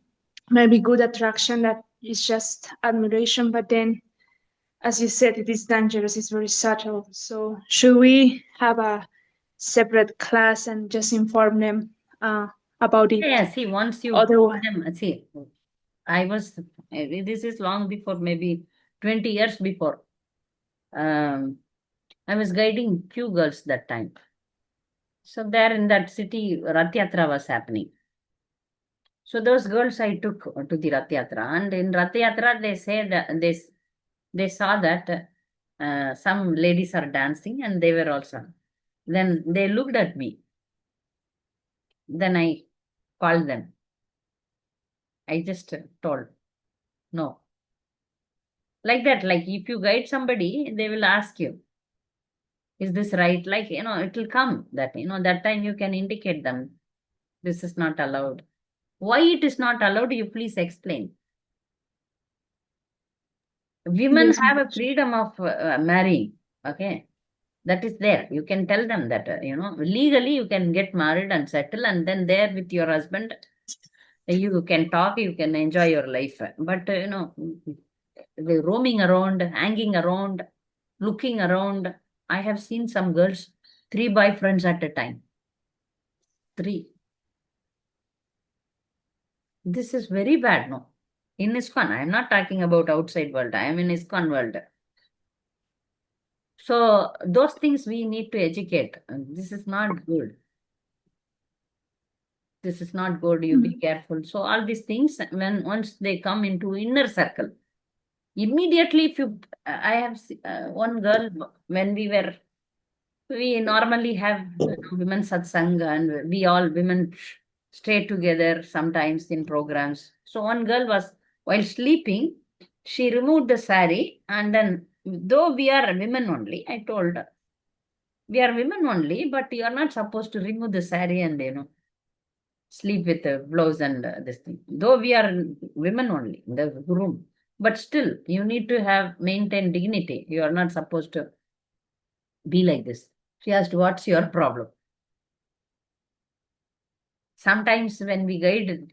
maybe good attraction that is just admiration, but then, as you said, it is dangerous, it's very subtle. So should we have a separate class and just inform them about it? Yeah, see, once you Otherwise, see, this is long before, maybe 20 years before. I was guiding few girls that time. So there in that city, Rath Yatra was happening. So those girls I took to the Rath Yatra, and in Rath Yatra they said they saw that some ladies are dancing, and they were also. Then they looked at me. Then I called them. I just told, no. Like that, like if you guide somebody, they will ask you, is this right? Like, it will come that, that time you can indicate them, this is not allowed. Why it is not allowed, you please explain. Women yes, have a Mataji. freedom of marrying, okay? That is there. You can tell them that, legally you can get married and settle, and then there with your husband, you can talk, you can enjoy your life. But, the roaming around, hanging around, looking around. I have seen some girls, 3 boyfriends at a time. 3. This is very bad, no? In ISKCON, I am not talking about outside world. I am in ISKCON world. So those things we need to educate. This is not good. This is not good. You be careful. So all these things, once they come into inner circle, immediately if you, I have one girl, when we normally have women satsang, and we all women stay together sometimes in programs. So one girl was, while sleeping, she removed the sari, and then, though we are women only, I told her, we are women only, but you are not supposed to remove the sari and sleep with the blouse and this thing. Though we are women only in the room, but still you need to have maintain dignity. You are not supposed to be like this. She asked, what's your problem? Sometimes when we guide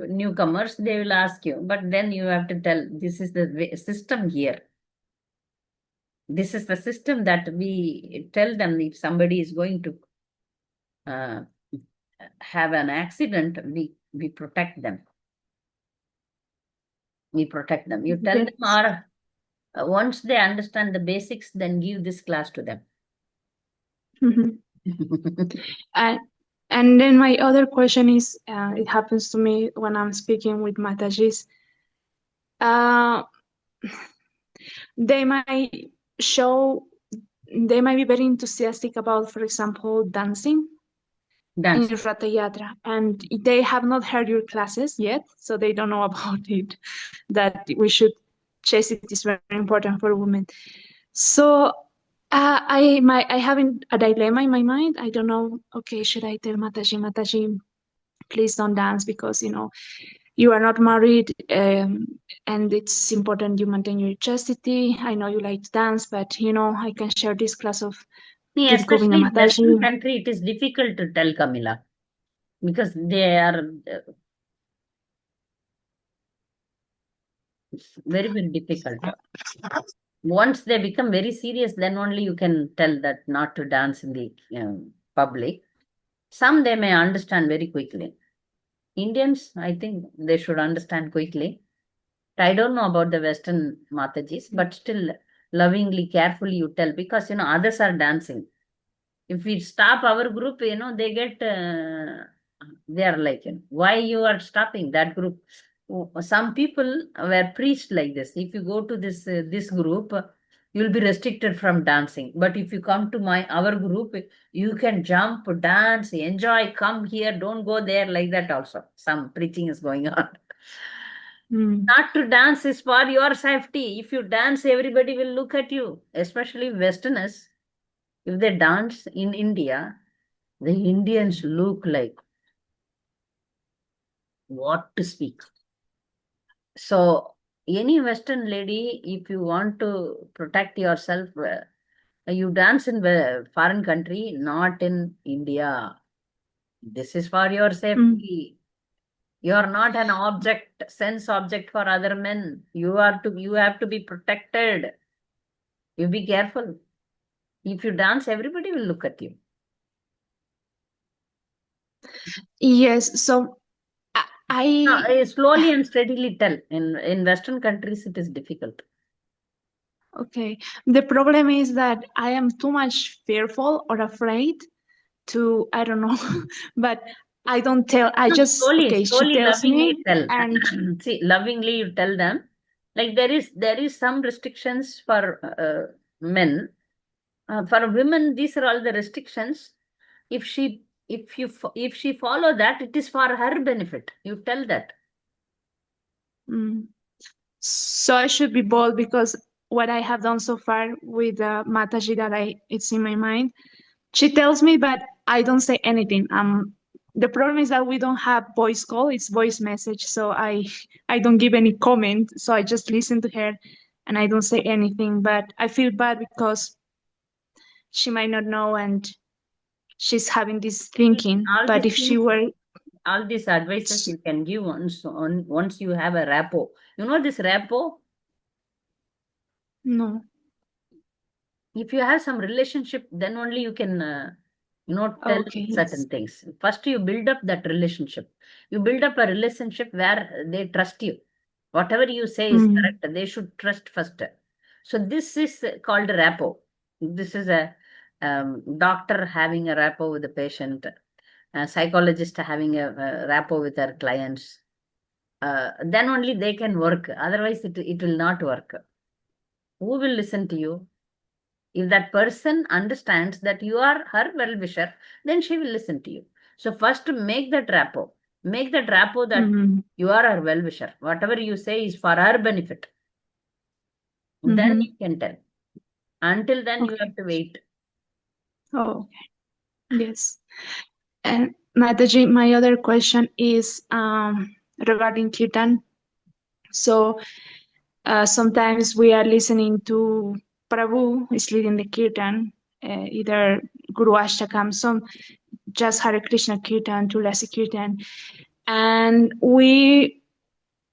newcomers, they will ask you, but then you have to tell, this is the system here. This is the system that we tell them. If somebody is going to have an accident, we protect them. We protect them. You tell Yes. them, or once they understand the basics, then give this class to them. And then my other question is, it happens to me when I'm speaking with Matajis. They might be very enthusiastic about, for example, dancing in Rath Yatra, and they have not heard your classes yet, so they don't know about it, that we should chase it is very important for women. So I have a dilemma in my mind. I don't know, okay, should I tell Mataji, please don't dance, because you are not married, and it's important you maintain your chastity. I know you like to dance, but I can share this class of Git Govinda Especially in Western Mataji. country, it is difficult to tell, Camilla, because they are very, very difficult. Once they become very serious, then only you can tell that not to dance in the public. Some they may understand very quickly. Indians, I think they should understand quickly. I don't know about the Western Matajis, but still lovingly, carefully you tell, because others are dancing. If we stop our group, they get they are like, why you are stopping that group? Some people were preached like this. If you go to this group, you'll be restricted from dancing. But if you come to our group, you can jump, dance, enjoy, come here, don't go there, like that also. Some preaching is going on. Not to dance is for your safety. If you dance, everybody will look at you, especially Westerners. If they dance in India, the Indians look like what to speak. So, any Western lady, if you want to protect yourself, you dance in the foreign country, not in India. This is for your safety. You are not an object, sense object for other men. You have to be protected. You be careful. If you dance, everybody will look at you. Yes, so I Slowly and steadily tell. In Western countries, it is difficult. okay. The problem is that I am too much fearful or afraid to, I don't know, but I don't tell. I No, just, okay, she slowly, tells lovingly me, tell. and See, lovingly you tell them. Like there is some restrictions for men. For women, these are all the restrictions. If she follow that, it is for her benefit. You tell that. so I should be bold because what I have done so far with Mataji that it's in my mind, she tells me, but I don't say anything. The problem is that we don't have voice call; it's voice message. So I don't give any comment. So I just listen to her, and I don't say anything. But I feel bad because she might not know, and she's having this thinking. All But these if she things, were, all these advices you can give once you have a rapport. You know this rapport? no, If you have some relationship, then only you can, tell okay, yes, certain things. First, you build up that relationship. You build up a relationship where they trust you. Whatever you say is correct. They should trust first. So this is called rapport. This is a doctor having a rapport with the patient, a psychologist having a rapport with their clients. Then only they can work. Otherwise, it will not work. Who will listen to you? If that person understands that you are her well-wisher, then she will listen to you. So first make that rapport. Make that rapport that you are her well-wisher. Whatever you say is for her benefit. Then you can tell. Until then, you have to wait. Oh, okay. Yes. And Mataji, my other question is regarding Kirtan. So sometimes we are listening to Prabhu is leading the Kirtan, either Guru Ashtakam, some just Hare Krishna Kirtan, Tulasi Kirtan, and we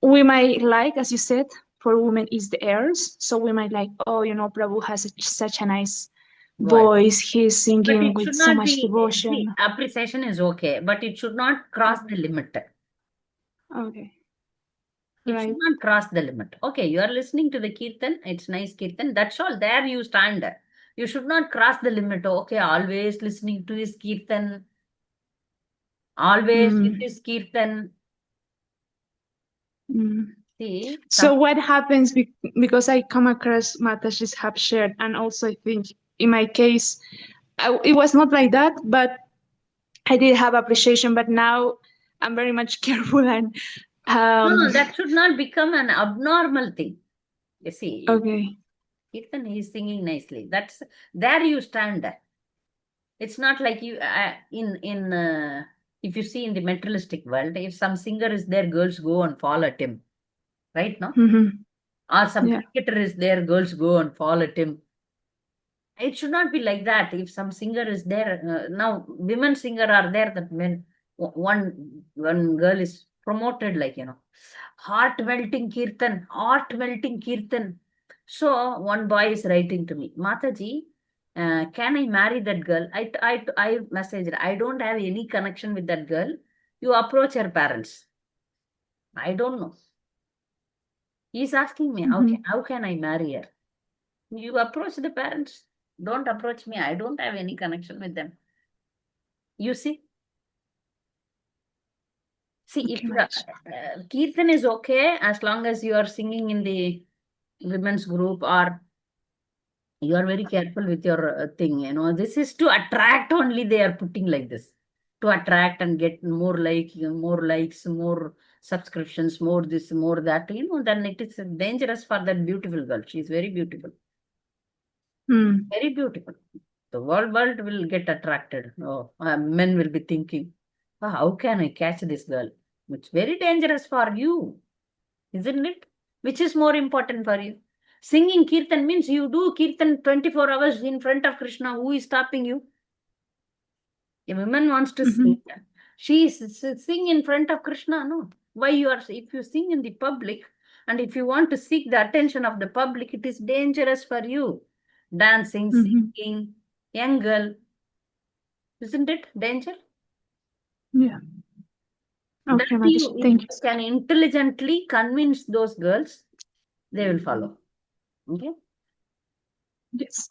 might like, as you said, for women is the airs. So we might like, oh, Prabhu has such a nice Voice. voice. He's But singing it with should so not much be, devotion. see, appreciation is okay, but it should not cross the limit. Okay. It should Right. not cross the limit. Okay, you are listening to the Kirtan, it's nice Kirtan, that's all. There you stand. You should not cross the limit. Okay, always listening to his Kirtan, always with his Kirtan. See, So what happens because I come across Matashi's have shared, and also I think in my case, it was not like that, but I did have appreciation, but now I'm very much careful and no, that should not become an abnormal thing. You see, okay. Kirtan is singing nicely. That's there you stand. It's not like you in if you see in the materialistic world, if some singer is there, girls go and fall at him, right? No, or some cricketer is there, girls go and fall at him. It should not be like that. If some singer is there, now women singer are there, that men one girl is promoted, like heart melting kirtan. So one boy is writing to me, Mataji, can I marry that girl? I messaged, I don't have any connection with that girl. You approach her parents. I don't know. He's asking me, how can I marry her? You approach the parents. Don't approach me. I don't have any connection with them. You see? See, if Kirtan is okay as long as you are singing in the women's group, or you are very careful with your thing. This is to attract only, they are putting like this. to attract and get more likes, more subscriptions, more this, more that, then it is dangerous for that beautiful girl. She is very beautiful. Very beautiful. The world will get attracted. Oh, men will be thinking, "Oh, how can I catch this girl?" It's very dangerous for you, isn't it? Which is more important for you? Singing kirtan means you do kirtan 24 hours in front of Krishna. Who is stopping you? A woman wants to sing. She sing in front of Krishna. No. Why if you sing in the public and if you want to seek the attention of the public, it is dangerous for you. Dancing, singing, young girl. Isn't it danger? Yeah. Okay, That Mataji, thank you. can intelligently convince those girls, they will follow. Okay. Yes.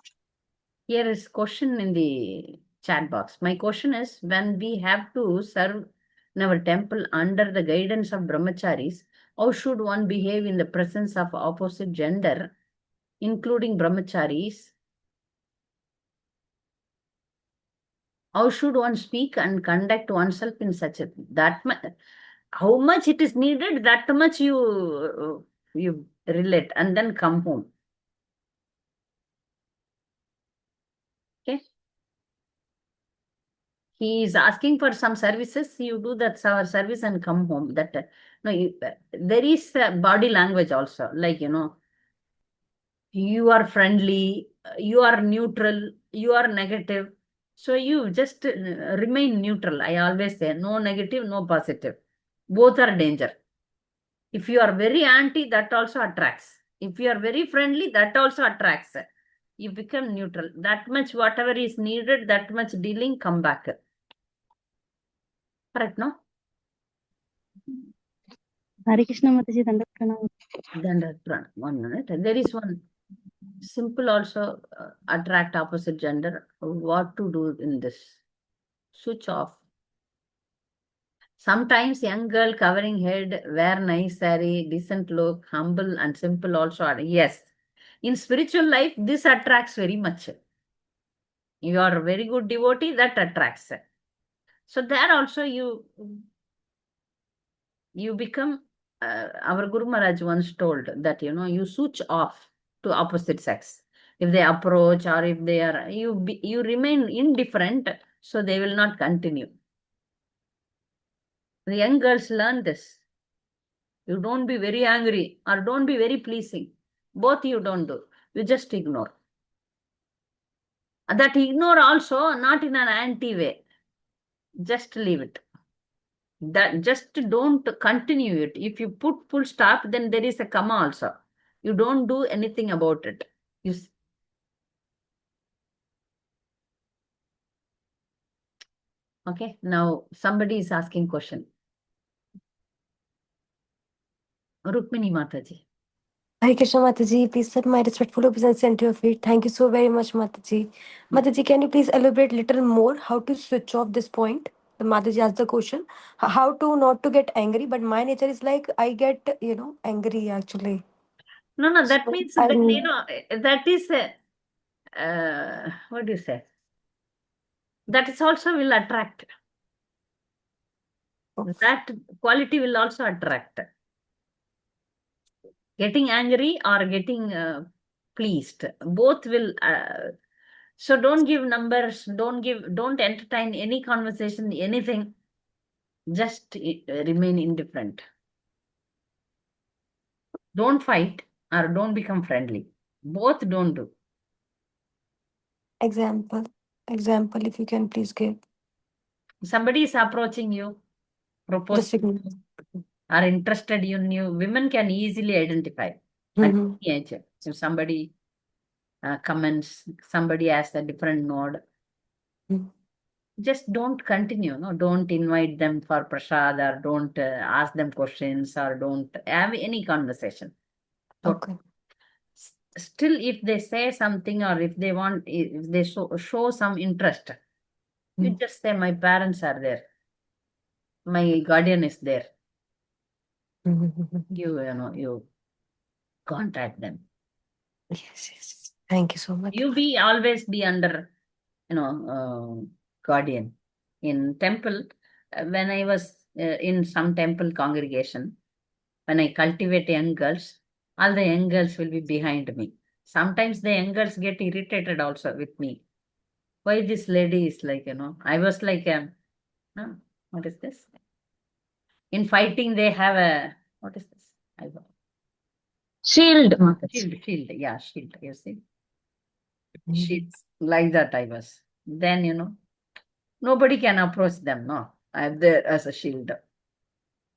Here is question in the chat box. My question is, when we have to serve in our temple under the guidance of brahmacharis, how should one behave in the presence of opposite gender, including brahmacharis? How should one speak and conduct oneself in such a how much it is needed, that much you relate and then come home. Okay. He is asking for some services, you do that service and come home. That there is body language also, like you are friendly, you are neutral, you are negative. So you just remain neutral. I always say no negative, no positive. Both are danger. If you are very anti, that also attracts. If you are very friendly, that also attracts. You become neutral. That much, whatever is needed, that much dealing, come back. Correct, no? Hare Krishna Mataji, Dandavat Pranam. Dandavat Pranam. 1 minute. There is one simple also attract opposite gender. What to do in this? Switch off. Sometimes young girl covering head, wear nice saree, decent look, humble and simple also. Yes. In spiritual life, this attracts very much. You are a very good devotee, that attracts. So there also you become, our Guru Maharaj once told that, you switch off to opposite sex. If they approach or if they are, you remain indifferent, so they will not continue. The young girls learn this. You don't be very angry or don't be very pleasing. Both you don't do. You just ignore. That ignore also not in an anti way. Just leave it. That just don't continue it. If you put full stop, then there is a comma also. You don't do anything about it. Okay, now somebody is asking question. Rukmini Mataji. Hare Krishna Mataji, please set my respectful obeisance into your feet. Thank you so very much, Mataji. Mataji, can you please elaborate a little more how to switch off this point? The Mataji asked the question, how to not to get angry, but my nature is like I get, angry actually. No, that So, means that, that is what do you say? That is also will attract. That quality will also attract. Getting angry or getting pleased, both will. So don't give numbers, don't entertain any conversation, anything. Just remain indifferent. Don't fight or don't become friendly. Both don't do. Example, if you can please give. Somebody is approaching you, proposing, are interested in you. Women can easily identify. At any age. So somebody comments, somebody has a different node. Just don't continue. No, don't invite them for prasad or don't ask them questions or don't have any conversation. So, Okay. Still, if they say something or if they show some interest, you just say, my parents are there. My guardian is there. You contact them. Yes. Thank you so much. You always be under, guardian. in temple, when I was in some temple congregation, when I cultivate young girls, all the young girls will be behind me. Sometimes the young girls get irritated also with me. Why this lady is like, I was like, no, what is this? In fighting, they have a, what is this? I don't know. Shield. Shield, yeah, shield, you see. Shields, like that I was. Then, nobody can approach them, no. I'm there as a shield.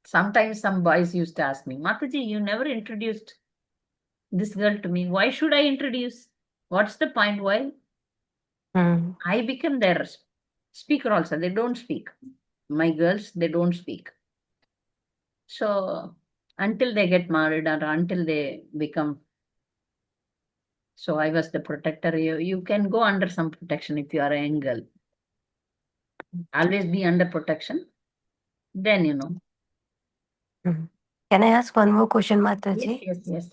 Sometimes some boys used to ask me, Mataji, you never introduced this girl to me. Why should I introduce? What's the point? Why? Mm. I become their speaker also. They don't speak. My girls, they don't speak. So until they get married or until they become, so I was the protector. You can go under some protection if you are a young girl. Always be under protection. Then. Mm. Can I ask one more question, Mataji? Yes.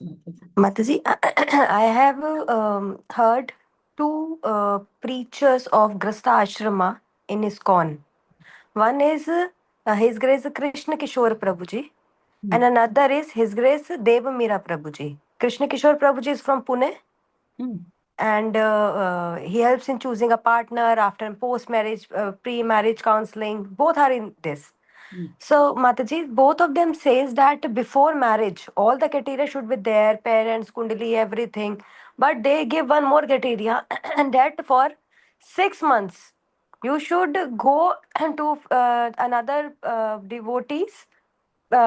Mataji, I have heard two preachers of Grasta Ashrama in ISKCON. One is His Grace Krishna Kishore Prabhuji, and another is His Grace Devamira Prabhuji. Krishna Kishore Prabhuji is from Pune, and he helps in choosing a partner after and post marriage, pre marriage counseling. Both are in this. So, Mataji, both of them says that before marriage, all the criteria should be there, parents, kundali, everything. But they give one more criteria, and that for 6 months, you should go to another devotees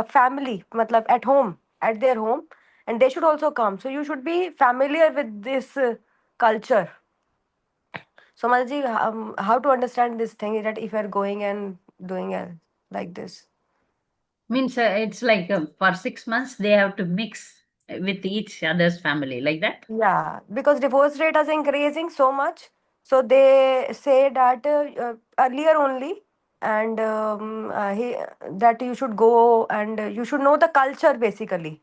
family, matlab at home, at their home, and they should also come. So you should be familiar with this culture. So, Mataji, how to understand this thing that if you are going and doing like this? Means it's like for 6 months they have to mix with each other's family, like that. Yeah, because divorce rate is increasing so much. So they say that earlier only, and that you should go and you should know the culture basically.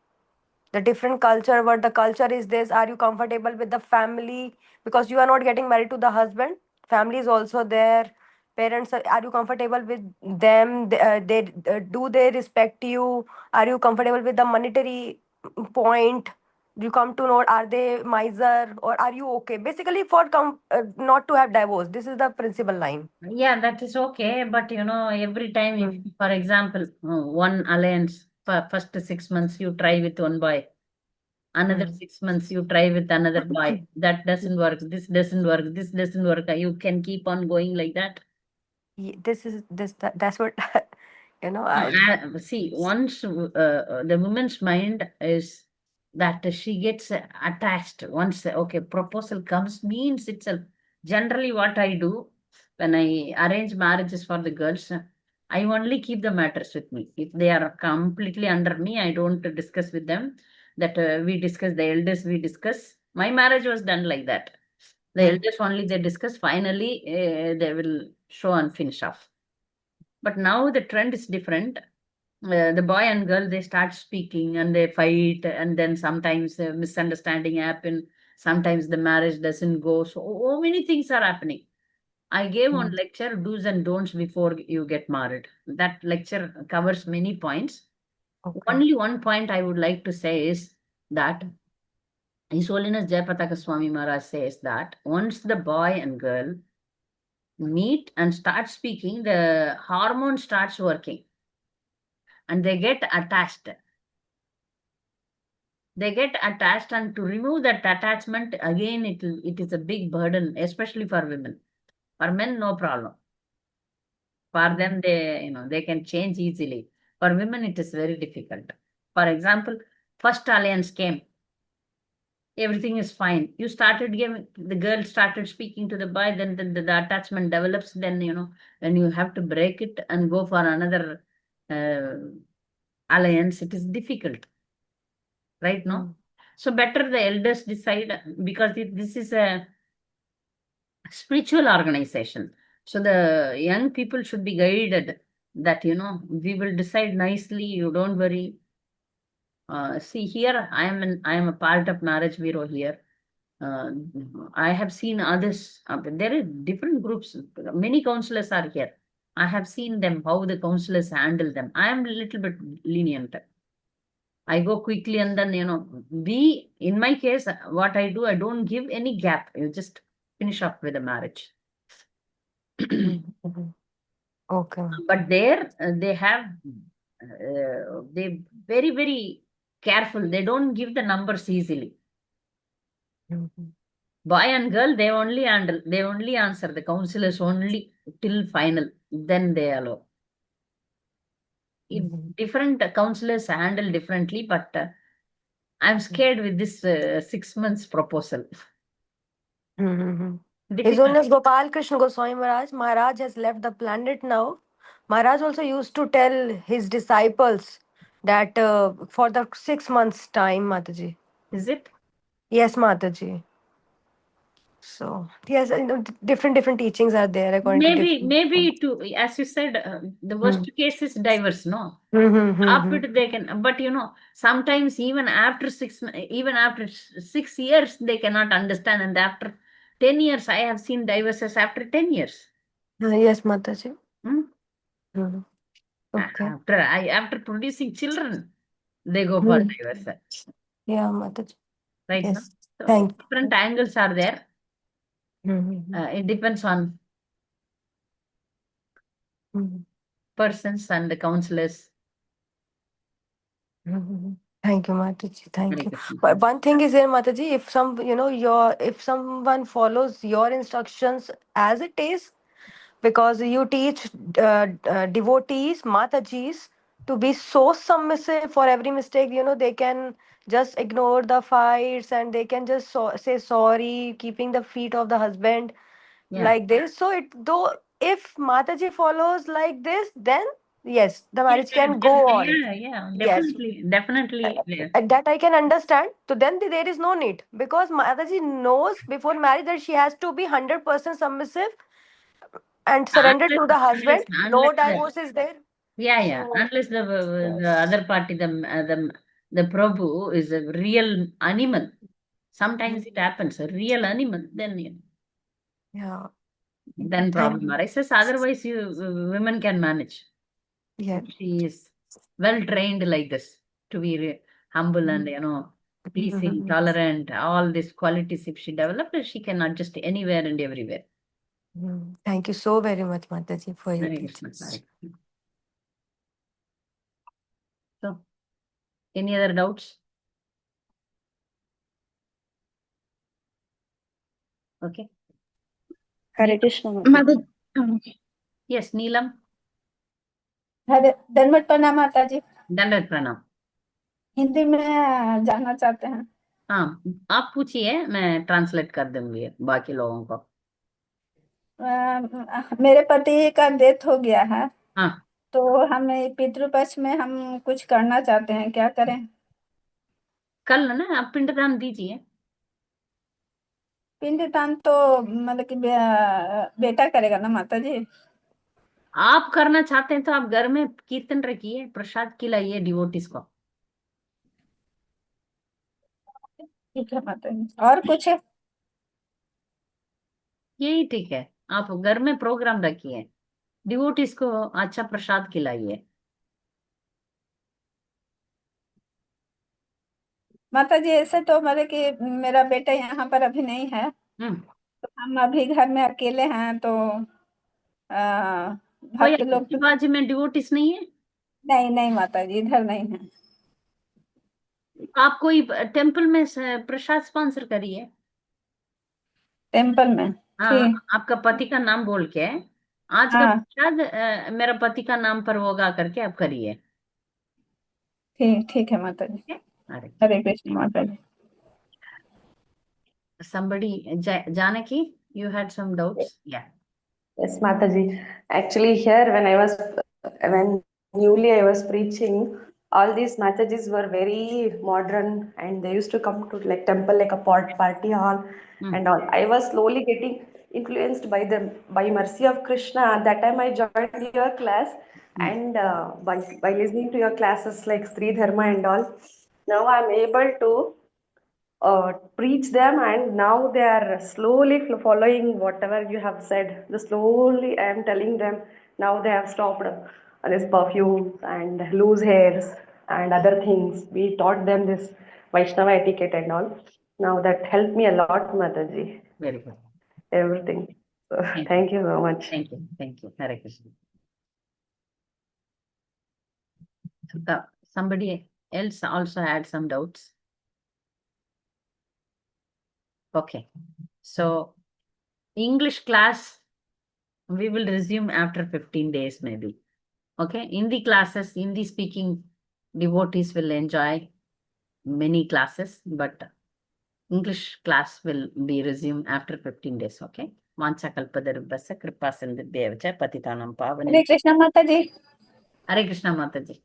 The different culture, what the culture is this. Are you comfortable with the family? Because you are not getting married to the husband. Family is also there. Parents, are you comfortable with them? Do they respect you? Are you comfortable with the monetary point? You come to know, are they miser or are you okay? Basically, for not to have divorce. This is the principal line. Yeah, that is okay. But every time, if, for example, one alliance for first 6 months you try with one boy, another 6 months you try with another boy. That doesn't work. This doesn't work. This doesn't work. You can keep on going like that. That's what I See, once the woman's mind is that she gets attached. Once okay, proposal comes, means itself. Generally, what I do when I arrange marriages for the girls, I only keep the matters with me. If they are completely under me, I don't discuss with them. That we discuss, the elders we discuss. My marriage was done like that. The elders only they discuss. Finally, they will show and finish off. But now the trend is different. The boy and girl, they start speaking and they fight, and then sometimes misunderstanding happen. Sometimes the marriage doesn't go. So many things are happening. I gave one lecture, do's and don'ts before you get married. That lecture covers many points. Okay. Only one point I would like to say is that His Holiness Jayapataka Swami Maharaj says that once the boy and girl meet and start speaking, the hormone starts working and they get attached. And to remove that attachment, again, it is a big burden, especially for women. For men, no problem. For them, they can change easily. For women, it is very difficult. For example, first alliance came. Everything is fine. The girl started speaking to the boy, then the attachment develops. Then, when you have to break it and go for another alliance, it is difficult. Right, no? So better the elders decide, because this is a spiritual organization. So the young people should be guided that, we will decide nicely, you don't worry. See, here I am a part of Marriage Bureau here. I have seen others. There are different groups. Many counselors are here. I have seen them, how the counselors handle them. I am a little bit lenient. I go quickly and then, in my case, what I do, I don't give any gap. You just finish up with the marriage. Mhm. Okay. But there, they have, they very, very careful. They don't give the numbers easily. Mhm. Boy and girl, they only answer. The counselors only till final. Then they allow. Mhm. Different counselors handle differently, but I'm scared with this 6 months proposal. Mhm. His Difficult. Holiness Gopal Krishna Goswami Maharaj. Maharaj has left the planet now. Maharaj also used to tell his disciples that for the 6 months time, Mataji. Is it? Yes, Mataji. So yes, different teachings are there according to different. Maybe to, as you said, the worst case is divorce, no? Up Mm-hmm. it they can, but sometimes even after 6 years, they cannot understand. And after 10 years, I have seen divorces after 10 years. Yes, Mataji. Hmm? Mhm. Okay. After producing children, they go for Mhm. divorce. Yeah, Mataji. Right? No? Yes. So Thank different angles are there. you. It depends on Mhm. persons and the counselors. Mhm. Thank you, Mataji. Thank Hare you. Krishna. But one thing is there, Mataji, if someone follows your instructions as it is, because you teach devotees, Matajis, to be so submissive for every mistake, they can just ignore the fights and they can just say sorry, keeping the feet of the husband Yeah. like this. So if Mataji follows like this, then yes, the marriage can go on. Yeah, Yes, definitely. Yeah. that I can understand. So then there is no need because Mataji knows before marriage that she has to be 100% submissive and surrender to the husband. No divorce is there. Yeah. So Unless the yes. other party, the Prabhu is a real animal. Sometimes it happens, a real animal, then Yeah. then Thank problem arises. Otherwise, women can manage. yeah. She is well trained like this to be humble and pleasing, Mhm. tolerant. All these qualities, if she develops, she can adjust anywhere and everywhere. Thank you so very much, Mataji, for your Hare Krishna, teachings. Hare Krishna. So, any other doubts? Okay. हरे कृष्ण माता जी। Okay. Yes, Neelam. हरे दंडवत प्रणाम माता जी। दंडवत प्रणाम। हिंदी में जानना चाहते हैं। हाँ, आप पूछिए, मैं ट्रांसलेट कर दूंगी बाकी लोगों को। मेरे पति का डेथ हो गया है, हाँ, तो हम पितृपक्ष में हम कुछ करना चाहते हैं, क्या करें? कल ना आप पिंडदान दीजिए। पिंडदान तो मतलब कि बेटा करेगा ना माता जी? आप करना चाहते हैं तो आप घर में कीर्तन रखिए, प्रसाद खिलाइए डिवोटीज को। ठीक है माता जी। और कुछ? यही ठीक है, आप घर में प्रोग्राम रखिए, डिवोटीज को अच्छा प्रसाद खिलाइए। माता जी ऐसे तो मतलब कि मेरा बेटा यहाँ पर अभी नहीं है, तो हम अभी घर में अकेले हैं, तो कोई भक्त लोग तो बाजी में डिवोटीज नहीं है? नहीं माता जी, इधर नहीं है। आप कोई टेम्पल में प्रसाद स्पॉन्सर करिए। टेम्पल में? हाँ, ठीक। आपका पति का नाम बोल के आज का हाँ प्रसाद मेरा पति का नाम पर होगा करके आप करिए। ठीक है माता जी। अरे हरे कृष्ण माता जी। somebody, Janaki, you had some doubts? Yeah. Yes, Mataji. Actually, here when newly I was preaching, all these Matajis were very modern and they used to come to like temple like a party hall and all. I was slowly getting influenced by them by mercy of Krishna. At that time, I joined your class and by listening to your classes like Sri Dharma and all, now I'm able to preach them and now they are slowly following whatever you have said. The slowly I am telling them Now they have stopped this perfumes and loose hairs and other things. We taught them this Vaishnava etiquette and all. Now that helped me a lot, Mataji. Very good. Everything. So, thank you so much. Thank you. Thank you. Hare Krishna. Somebody else also had some doubts. Okay. So, English class, we will resume after 15 days maybe. Okay. Hindi classes, Hindi speaking devotees will enjoy many classes, but English class will be resumed after 15 days. Okay. Vancha kalpadarubhasya kripa sindhubhyeva cha patitanam pavane. हरे कृष्णा माता जी। Hare Krishna Mataji.